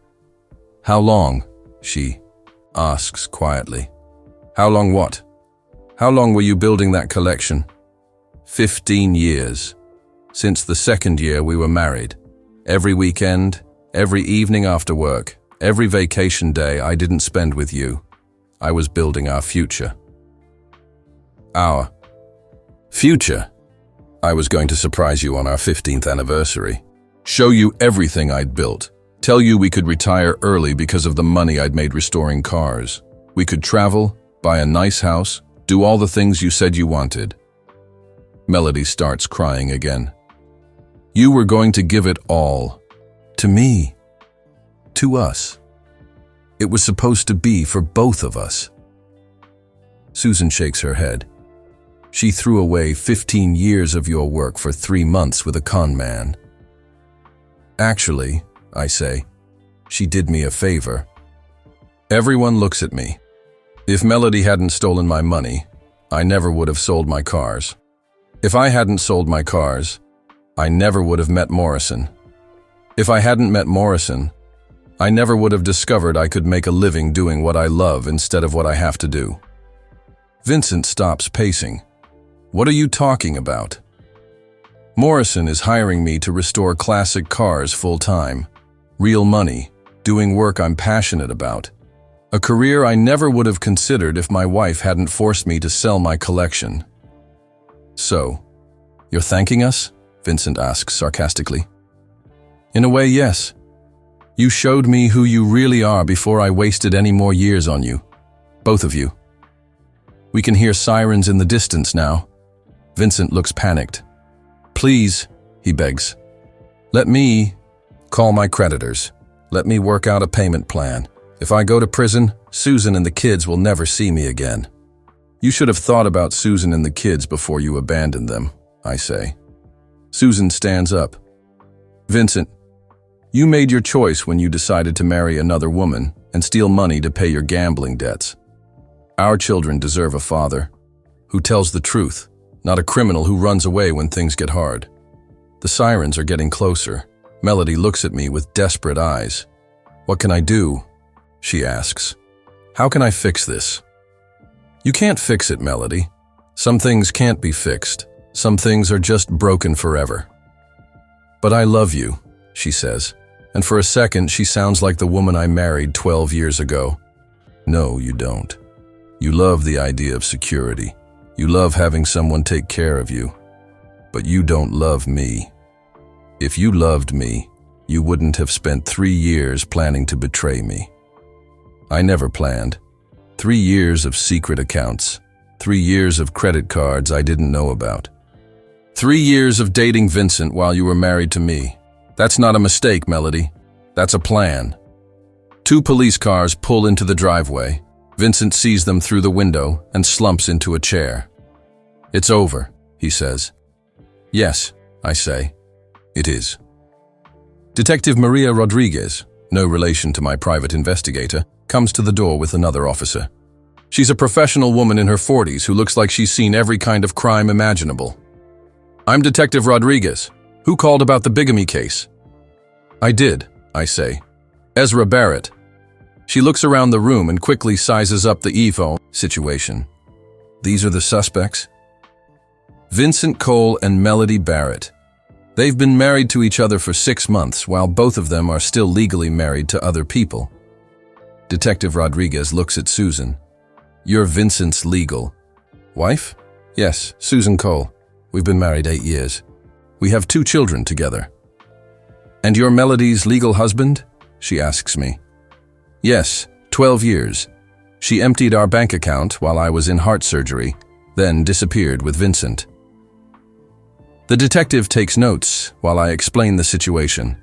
How long? She asks quietly. How long what? How long were you building that collection? 15 years. Since the second year we were married. Every weekend, every evening after work, every vacation day I didn't spend with you. I was building our future. Our future? I was going to surprise you on our 15th anniversary. Show you everything I'd built. Tell you we could retire early because of the money I'd made restoring cars. We could travel, buy a nice house, do all the things you said you wanted. Melody starts crying again. You were going to give it all. To me. To us. It was supposed to be for both of us. Susan shakes her head. She threw away 15 years of your work for 3 months with a con man. Actually, I say, she did me a favor. Everyone looks at me. If Melody hadn't stolen my money, I never would have sold my cars. If I hadn't sold my cars, I never would have met Morrison. If I hadn't met Morrison, I never would have discovered I could make a living doing what I love instead of what I have to do. Vincent stops pacing. What are you talking about? Morrison is hiring me to restore classic cars full-time. Real money, doing work I'm passionate about. A career I never would have considered if my wife hadn't forced me to sell my collection. So, you're thanking us? Vincent asks sarcastically. In a way, yes. You showed me who you really are before I wasted any more years on you. Both of you. We can hear sirens in the distance now. Vincent looks panicked. Please, he begs. Let me call my creditors. Let me work out a payment plan. If I go to prison, Susan and the kids will never see me again. You should have thought about Susan and the kids before you abandoned them, I say. Susan stands up. Vincent, you made your choice when you decided to marry another woman and steal money to pay your gambling debts. Our children deserve a father who tells the truth, not a criminal who runs away when things get hard. The sirens are getting closer. Melody looks at me with desperate eyes. What can I do? She asks. How can I fix this? You can't fix it, Melody. Some things can't be fixed. Some things are just broken forever. But I love you, she says, and for a second she sounds like the woman I married 12 years ago. No, you don't. You love the idea of security. You love having someone take care of you. But you don't love me. If you loved me, you wouldn't have spent 3 years planning to betray me. I never planned. 3 years of secret accounts. 3 years of credit cards I didn't know about. 3 years of dating Vincent while you were married to me. That's not a mistake, Melody. That's a plan. 2 police cars pull into the driveway. Vincent sees them through the window and slumps into a chair. It's over, he says. Yes, I say. It is. Detective Maria Rodriguez, no relation to my private investigator, comes to the door with another officer. She's a professional woman in her 40s who looks like she's seen every kind of crime imaginable. I'm Detective Rodriguez. Who called about the bigamy case? I did, I say. Ezra Barrett. She looks around the room and quickly sizes up the Evo situation. These are the suspects? Vincent Cole and Melody Barrett. They've been married to each other for 6 months, while both of them are still legally married to other people. Detective Rodriguez looks at Susan. You're Vincent's legal wife? Yes, Susan Cole. We've been married 8 years. We have 2 children together. And you're Melody's legal husband? She asks me. Yes, 12 years. She emptied our bank account while I was in heart surgery, then disappeared with Vincent. The detective takes notes while I explain the situation.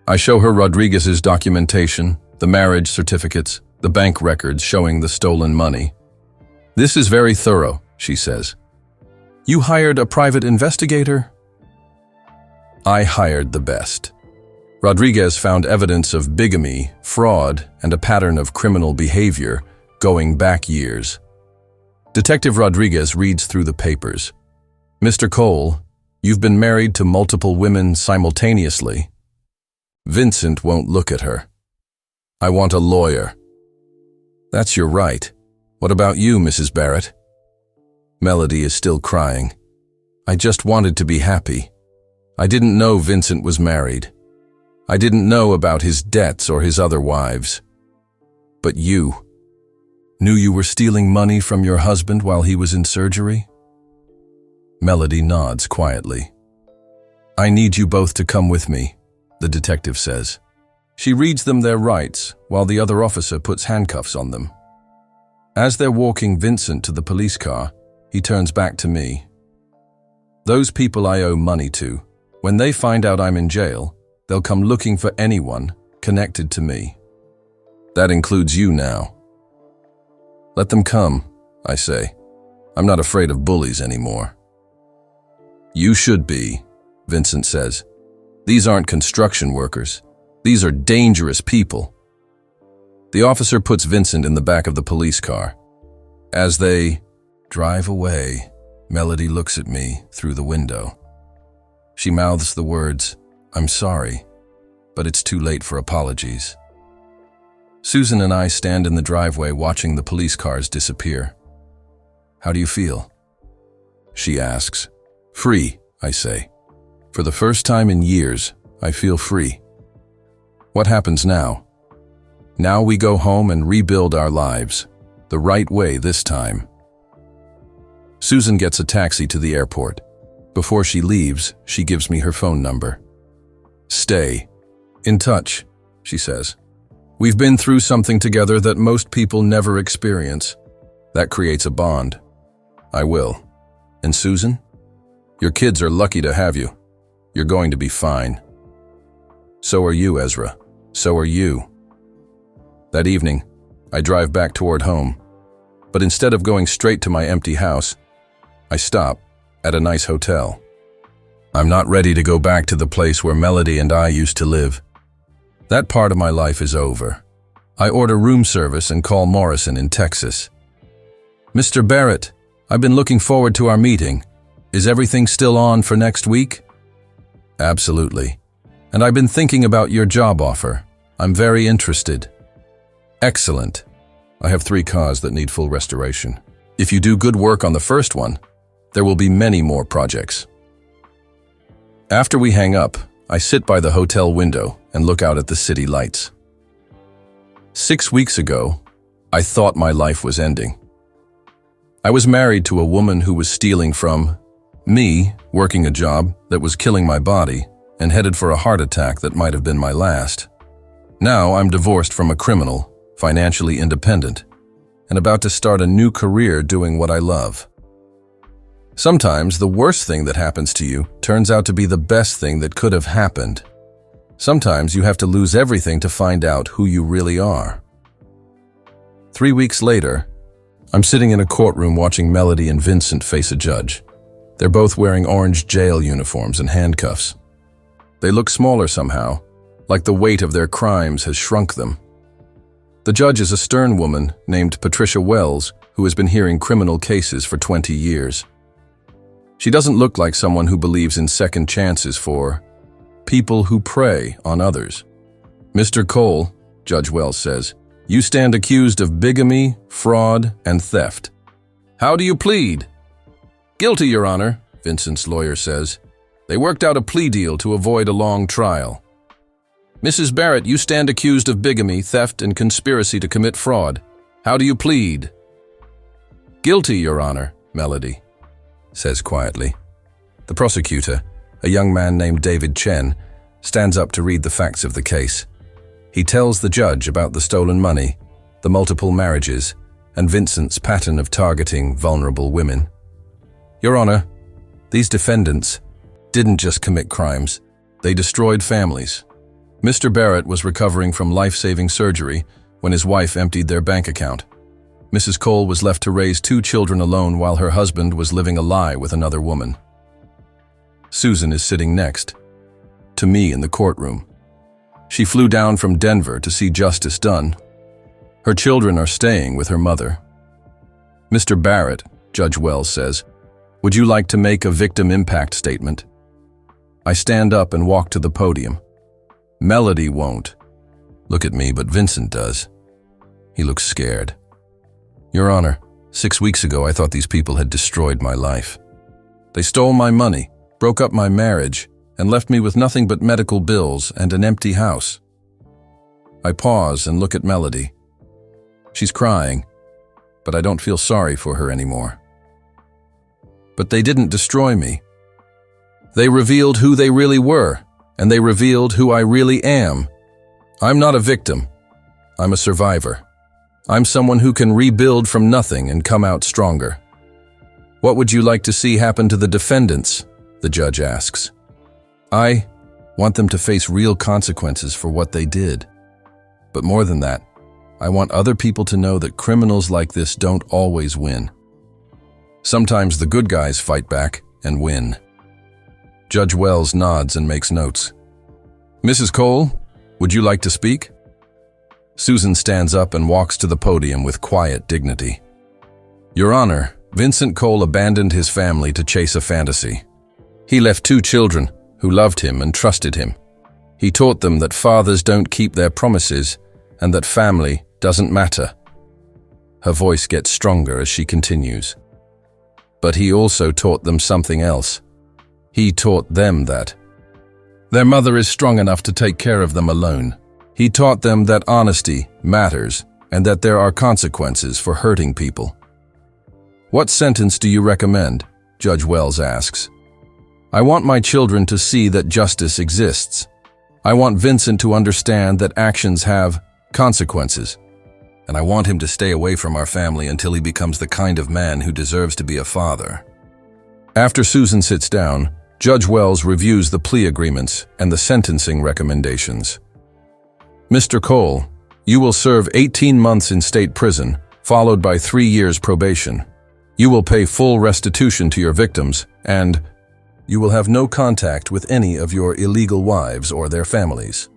I show her Rodriguez's documentation, the marriage certificates, the bank records showing the stolen money. This is very thorough, she says. You hired a private investigator? I hired the best. Rodriguez found evidence of bigamy, fraud, and a pattern of criminal behavior going back years. Detective Rodriguez reads through the papers. Mr. Cole, you've been married to multiple women simultaneously. Vincent won't look at her. I want a lawyer. That's your right. What about you, Mrs. Barrett? Melody is still crying. I just wanted to be happy. I didn't know Vincent was married. I didn't know about his debts or his other wives. But you knew you were stealing money from your husband while he was in surgery? Melody nods quietly. I need you both to come with me, the detective says. She reads them their rights while the other officer puts handcuffs on them. As they're walking Vincent to the police car, he turns back to me. Those people I owe money to, when they find out I'm in jail, they'll come looking for anyone connected to me. That includes you now. Let them come, I say. I'm not afraid of bullies anymore. You should be, Vincent says. These aren't construction workers. These are dangerous people. The officer puts Vincent in the back of the police car. As they drive away, Melody looks at me through the window. She mouths the words, I'm sorry, but it's too late for apologies. Susan and I stand in the driveway watching the police cars disappear. How do you feel? She asks. Free, I say. For the first time in years, I feel free. What happens now? Now we go home and rebuild our lives, the right way this time. Susan gets a taxi to the airport. Before she leaves, she gives me her phone number. Stay in touch, she says. We've been through something together that most people never experience. That creates a bond. I will. And Susan? Your kids are lucky to have you. You're going to be fine. So are you, Ezra. So are you. That evening, I drive back toward home. But instead of going straight to my empty house, I stop at a nice hotel. I'm not ready to go back to the place where Melody and I used to live. That part of my life is over. I order room service and call Morrison in Texas. Mr. Barrett, I've been looking forward to our meeting. Is everything still on for next week? Absolutely. And I've been thinking about your job offer. I'm very interested. Excellent. I have 3 cars that need full restoration. If you do good work on the first one, there will be many more projects. After we hang up, I sit by the hotel window and look out at the city lights. 6 weeks ago, I thought my life was ending. I was married to a woman who was stealing from me, working a job that was killing my body, and headed for a heart attack that might have been my last. Now I'm divorced from a criminal, financially independent, and about to start a new career doing what I love. Sometimes the worst thing that happens to you turns out to be the best thing that could have happened. Sometimes you have to lose everything to find out who you really are. 3 weeks later, I'm sitting in a courtroom watching Melody and Vincent face a judge. They're both wearing orange jail uniforms and handcuffs. They look smaller somehow, like the weight of their crimes has shrunk them. The judge is a stern woman named Patricia Wells, who has been hearing criminal cases for 20 years. She doesn't look like someone who believes in second chances for people who prey on others. Mr. Cole, Judge Wells says, you stand accused of bigamy, fraud, and theft. How do you plead? Guilty, Your Honor, Vincent's lawyer says. They worked out a plea deal to avoid a long trial. Mrs. Barrett, you stand accused of bigamy, theft, and conspiracy to commit fraud. How do you plead? Guilty, Your Honor, Melody says quietly. The prosecutor, a young man named David Chen, stands up to read the facts of the case. He tells the judge about the stolen money, the multiple marriages, and Vincent's pattern of targeting vulnerable women. Your Honor, these defendants didn't just commit crimes, they destroyed families. Mr. Barrett was recovering from life-saving surgery when his wife emptied their bank account. Mrs. Cole was left to raise 2 children alone while her husband was living a lie with another woman. Susan is sitting next to me in the courtroom. She flew down from Denver to see justice done. Her children are staying with her mother. Mr. Barrett, Judge Wells says, would you like to make a victim impact statement? I stand up and walk to the podium. Melody won't look at me, but Vincent does. He looks scared. Your Honor, 6 weeks ago I thought these people had destroyed my life. They stole my money, broke up my marriage, and left me with nothing but medical bills and an empty house. I pause and look at Melody. She's crying, but I don't feel sorry for her anymore. But they didn't destroy me. They revealed who they really were, and they revealed who I really am. I'm not a victim. I'm a survivor. I'm someone who can rebuild from nothing and come out stronger. What would you like to see happen to the defendants? The judge asks. I want them to face real consequences for what they did. But more than that, I want other people to know that criminals like this don't always win. Sometimes the good guys fight back and win. Judge Wells nods and makes notes. Mrs. Cole, would you like to speak? Susan stands up and walks to the podium with quiet dignity. Your Honor, Vincent Cole abandoned his family to chase a fantasy. He left 2 children who loved him and trusted him. He taught them that fathers don't keep their promises and that family doesn't matter. Her voice gets stronger as she continues. But he also taught them something else. He taught them that their mother is strong enough to take care of them alone. He taught them that honesty matters and that there are consequences for hurting people. What sentence do you recommend? Judge Wells asks. I want my children to see that justice exists. I want Vincent to understand that actions have consequences. And I want him to stay away from our family until he becomes the kind of man who deserves to be a father. After Susan sits down, Judge Wells reviews the plea agreements and the sentencing recommendations. Mr. Cole, you will serve 18 months in state prison, followed by 3 years probation. You will pay full restitution to your victims, and you will have no contact with any of your illegal wives or their families.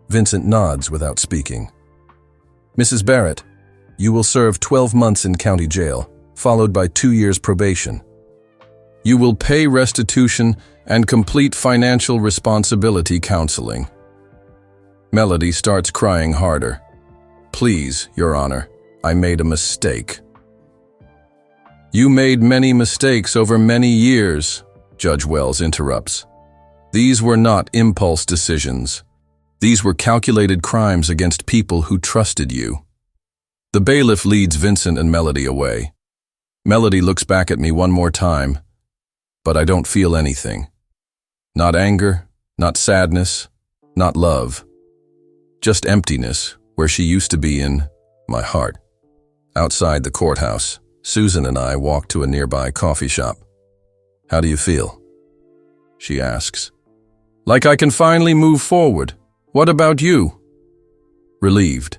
Vincent nods without speaking. Mrs. Barrett, you will serve 12 months in county jail, followed by 2 years probation. You will pay restitution and complete financial responsibility counseling. Melody starts crying harder. Please, Your Honor, I made a mistake. You made many mistakes over many years, Judge Wells interrupts. These were not impulse decisions. These were calculated crimes against people who trusted you. The bailiff leads Vincent and Melody away. Melody looks back at me one more time, but I don't feel anything. Not anger, not sadness, not love. Just emptiness where she used to be in my heart. Outside the courthouse, Susan and I walk to a nearby coffee shop. How do you feel? She asks. Like I can finally move forward. What about you? Relieved.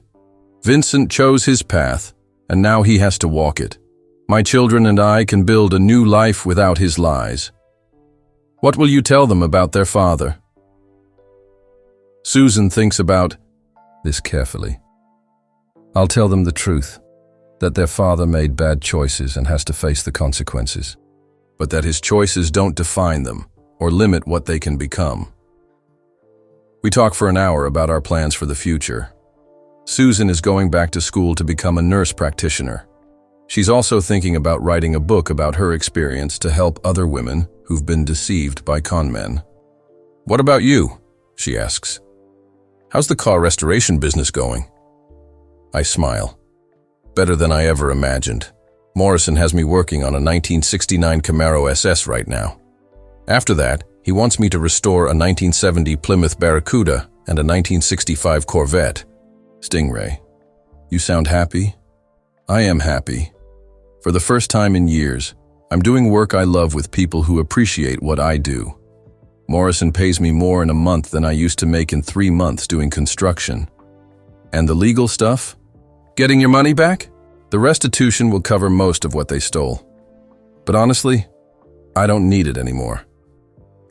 Vincent chose his path, and now he has to walk it. My children and I can build a new life without his lies. What will you tell them about their father? Susan thinks about this carefully. I'll tell them the truth, that their father made bad choices and has to face the consequences, but that his choices don't define them or limit what they can become. We talk for an hour about our plans for the future. Susan is going back to school to become a nurse practitioner. She's also thinking about writing a book about her experience to help other women who've been deceived by con men. What about you? She asks. How's the car restoration business going? I smile. Better than I ever imagined. Morrison has me working on a 1969 Camaro SS right now. After that, he wants me to restore a 1970 Plymouth Barracuda and a 1965 Corvette. Stingray. You sound happy? I am happy. For the first time in years, I'm doing work I love with people who appreciate what I do. Morrison pays me more in a month than I used to make in 3 months doing construction. And the legal stuff? Getting your money back? The restitution will cover most of what they stole. But honestly, I don't need it anymore.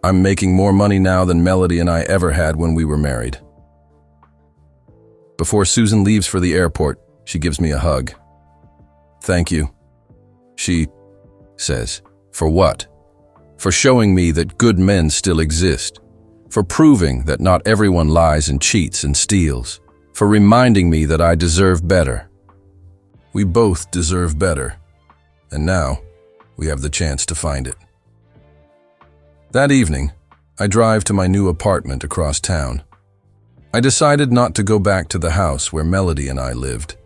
I'm making more money now than Melody and I ever had when we were married. Before Susan leaves for the airport, she gives me a hug. Thank you, she says. For what? For showing me that good men still exist. For proving that not everyone lies and cheats and steals. For reminding me that I deserve better. We both deserve better. And now, we have the chance to find it. That evening, I drive to my new apartment across town. I decided not to go back to the house where Melody and I lived.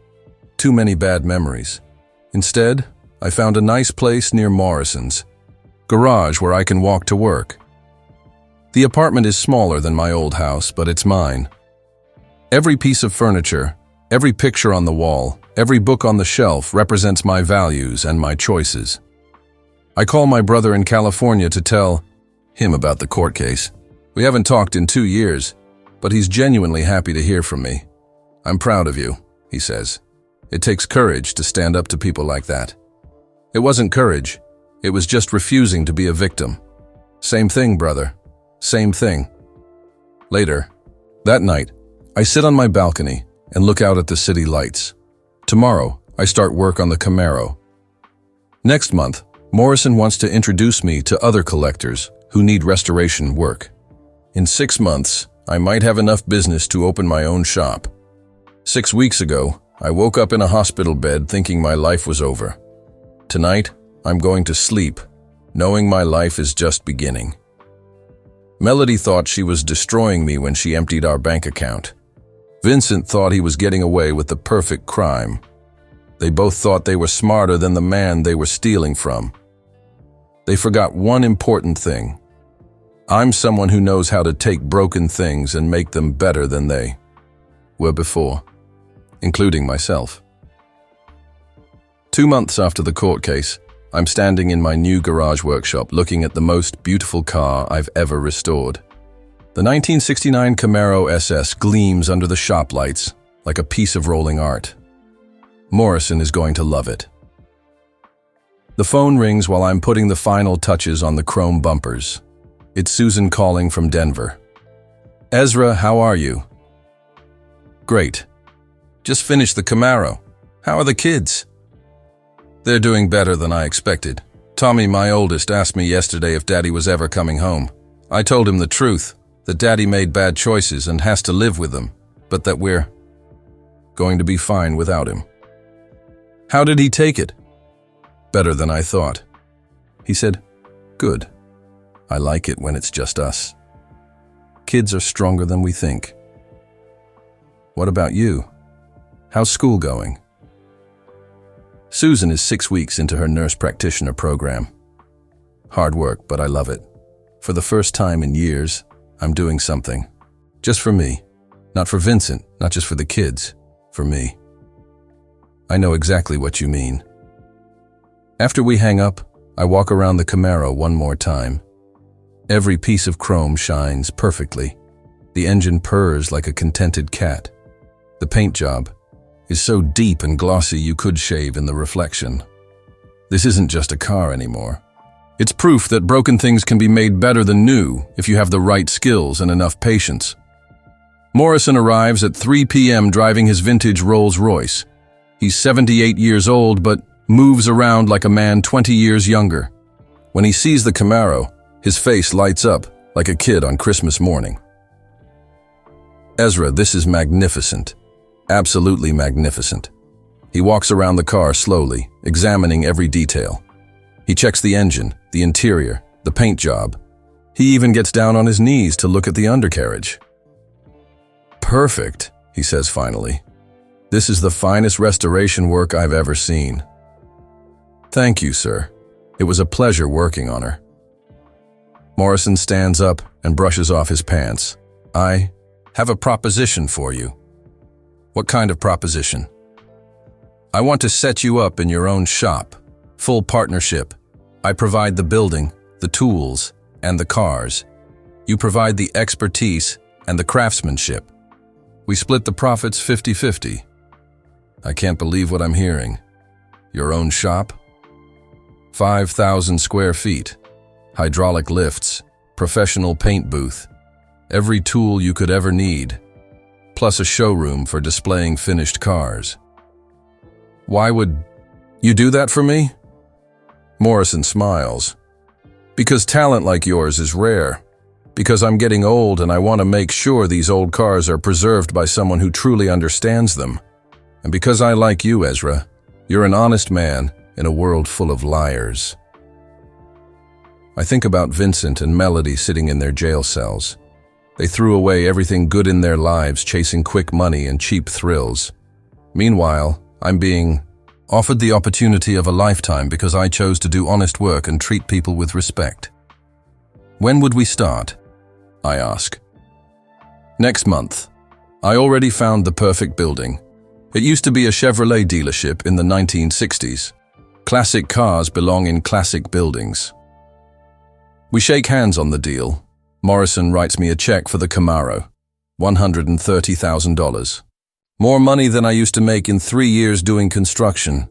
Too many bad memories. Instead, I found a nice place near Morrison's. Garage where I can walk to work. The apartment is smaller than my old house, but it's mine. Every piece of furniture, every picture on the wall, every book on the shelf represents my values and my choices. I call my brother in California to tell him about the court case. We haven't talked in 2 years, but he's genuinely happy to hear from me. I'm proud of you, he says. It takes courage to stand up to people like that. It wasn't courage. It was just refusing to be a victim. Same thing, brother. Same thing. Later, that night, I sit on my balcony and look out at the city lights. Tomorrow, I start work on the Camaro. Next month, Morrison wants to introduce me to other collectors who need restoration work. In 6 months, I might have enough business to open my own shop. 6 weeks ago, I woke up in a hospital bed thinking my life was over. Tonight, I'm going to sleep, knowing my life is just beginning. Melody thought she was destroying me when she emptied our bank account. Vincent thought he was getting away with the perfect crime. They both thought they were smarter than the man they were stealing from. They forgot one important thing. I'm someone who knows how to take broken things and make them better than they were before, including myself. 2 months after the court case, I'm standing in my new garage workshop looking at the most beautiful car I've ever restored. The 1969 Camaro SS gleams under the shop lights like a piece of rolling art. Morrison is going to love it. The phone rings while I'm putting the final touches on the chrome bumpers. It's Susan calling from Denver. Ezra, how are you? Great. Just finished the Camaro. How are the kids? They're doing better than I expected. Tommy, my oldest, asked me yesterday if Daddy was ever coming home. I told him the truth, that Daddy made bad choices and has to live with them, but that we're going to be fine without him. How did he take it? Better than I thought. He said, "Good. I like it when it's just us. Kids are stronger than we think." What about you? How's school going? Susan is 6 weeks into her nurse practitioner program. Hard work, but I love it. For the first time in years, I'm doing something. Just for me. Not for Vincent, not just for the kids. For me. I know exactly what you mean. After we hang up, I walk around the Camaro one more time. Every piece of chrome shines perfectly. The engine purrs like a contented cat. The paint job is so deep and glossy you could shave in the reflection. This isn't just a car anymore. It's proof that broken things can be made better than new if you have the right skills and enough patience. Morrison arrives at 3 p.m. driving his vintage Rolls-Royce. He's 78 years old but moves around like a man 20 years younger. When he sees the Camaro, his face lights up like a kid on Christmas morning. Ezra, this is magnificent. Absolutely magnificent. He walks around the car slowly, examining every detail. He checks the engine, the interior, the paint job. He even gets down on his knees to look at the undercarriage. Perfect, he says finally. This is the finest restoration work I've ever seen. Thank you, sir. It was a pleasure working on her. Morrison stands up and brushes off his pants. I have a proposition for you. What kind of proposition? I want to set you up in your own shop. Full partnership. I provide the building, the tools, and the cars. You provide the expertise and the craftsmanship. We split the profits 50-50. I can't believe what I'm hearing. Your own shop? 5,000 square feet. Hydraulic lifts, professional paint booth, every tool you could ever need, plus a showroom for displaying finished cars. Why would you do that for me? Morrison smiles. Because talent like yours is rare. Because I'm getting old and I want to make sure these old cars are preserved by someone who truly understands them. And because I like you, Ezra, you're an honest man in a world full of liars. I think about Vincent and Melody sitting in their jail cells. They threw away everything good in their lives chasing quick money and cheap thrills. Meanwhile, I'm being offered the opportunity of a lifetime because I chose to do honest work and treat people with respect. When would we start? I ask. Next month. I already found the perfect building. It used to be a Chevrolet dealership in the 1960s. Classic cars belong in classic buildings. We shake hands on the deal. Morrison writes me a check for the Camaro, $130,000. More money than I used to make in 3 years doing construction.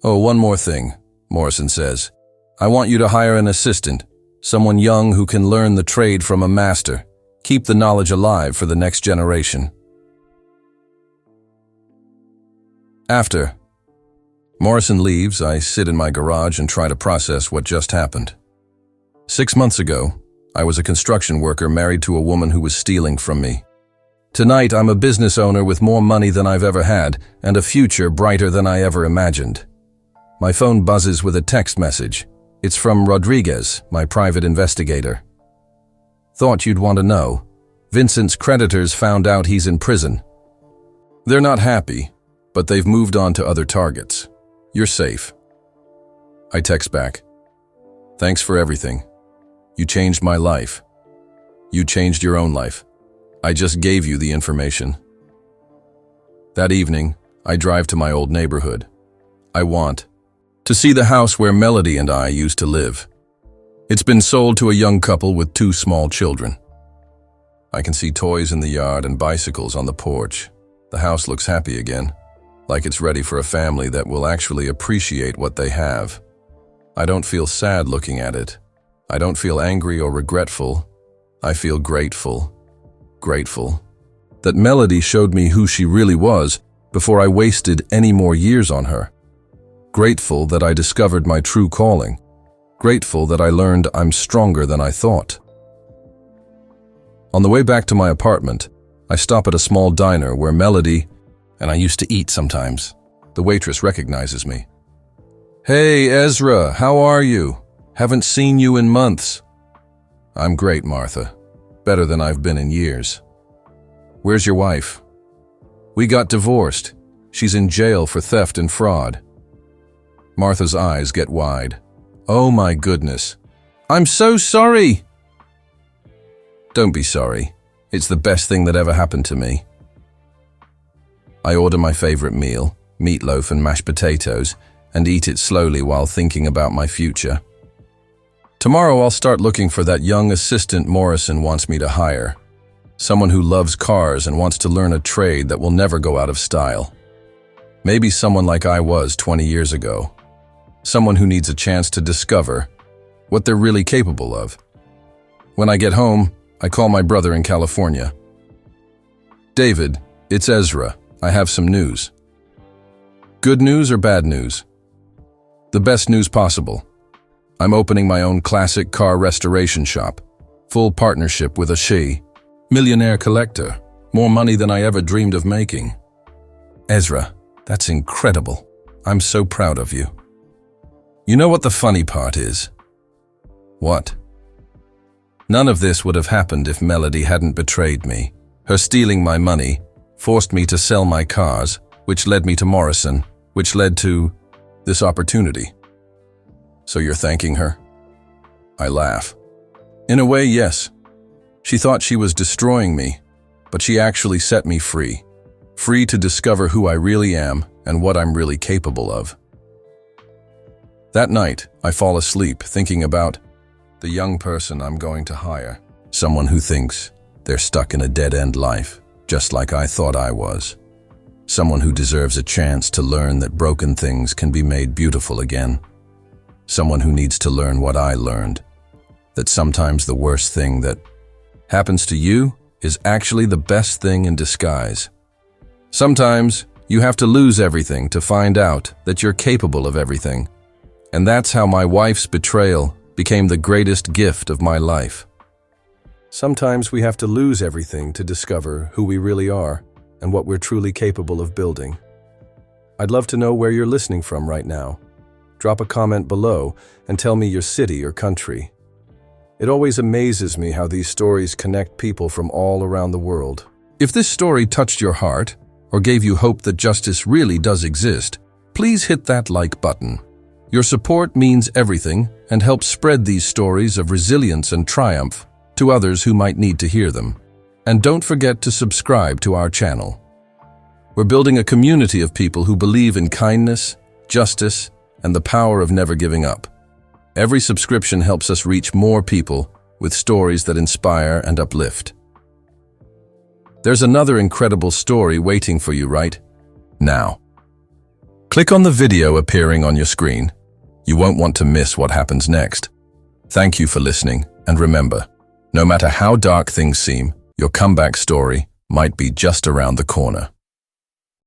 Oh, one more thing, Morrison says. I want you to hire an assistant, someone young who can learn the trade from a master, keep the knowledge alive for the next generation. After Morrison leaves, I sit in my garage and try to process what just happened. 6 months ago, I was a construction worker married to a woman who was stealing from me. Tonight, I'm a business owner with more money than I've ever had and a future brighter than I ever imagined. My phone buzzes with a text message. It's from Rodriguez, my private investigator. Thought you'd want to know. Vincent's creditors found out he's in prison. They're not happy, but they've moved on to other targets. You're safe. I text back. Thanks for everything. You changed my life. You changed your own life. I just gave you the information. That evening, I drive to my old neighborhood. I want to see the house where Melody and I used to live. It's been sold to a young couple with 2 small children. I can see toys in the yard and bicycles on the porch. The house looks happy again, like it's ready for a family that will actually appreciate what they have. I don't feel sad looking at it. I don't feel angry or regretful. I feel grateful. Grateful that Melody showed me who she really was before I wasted any more years on her. Grateful that I discovered my true calling. Grateful that I learned I'm stronger than I thought. On the way back to my apartment, I stop at a small diner where Melody and I used to eat sometimes. The waitress recognizes me. Hey, Ezra, how are you? Haven't seen you in months. I'm great, Martha. Better than I've been in years. Where's your wife? We got divorced. She's in jail for theft and fraud. Martha's eyes get wide. Oh my goodness. I'm so sorry. Don't be sorry. It's the best thing that ever happened to me. I order my favorite meal, meatloaf and mashed potatoes, and eat it slowly while thinking about my future. Tomorrow I'll start looking for that young assistant Morrison wants me to hire. Someone who loves cars and wants to learn a trade that will never go out of style. Maybe someone like I was 20 years ago. Someone who needs a chance to discover what they're really capable of. When I get home, I call my brother in California. David, it's Ezra. I have some news. Good news or bad news? The best news possible. I'm opening my own classic car restoration shop. Full partnership with a millionaire collector. More money than I ever dreamed of making. Ezra, that's incredible. I'm so proud of you. You know what the funny part is? What? None of this would have happened if Melody hadn't betrayed me. Her stealing my money forced me to sell my cars, which led me to Morrison, which led to this opportunity. So you're thanking her? I laugh. In a way, yes. She thought she was destroying me, but she actually set me free. Free to discover who I really am and what I'm really capable of. That night, I fall asleep thinking about the young person I'm going to hire. Someone who thinks they're stuck in a dead-end life, just like I thought I was. Someone who deserves a chance to learn that broken things can be made beautiful again. Someone who needs to learn what I learned, that sometimes the worst thing that happens to you is actually the best thing in disguise. Sometimes you have to lose everything to find out that you're capable of everything. And that's how my wife's betrayal became the greatest gift of my life. Sometimes we have to lose everything to discover who we really are and what we're truly capable of building. I'd love to know where you're listening from right now. Drop a comment below and tell me your city or country. It always amazes me how these stories connect people from all around the world. If this story touched your heart or gave you hope that justice really does exist, please hit that like button. Your support means everything and helps spread these stories of resilience and triumph to others who might need to hear them. And don't forget to subscribe to our channel. We're building a community of people who believe in kindness, justice, and the power of never giving up. Every subscription helps us reach more people with stories that inspire and uplift. There's another incredible story waiting for you right now. Click on the video appearing on your screen. You won't want to miss what happens next. Thank you for listening, and remember, no matter how dark things seem, your comeback story might be just around the corner.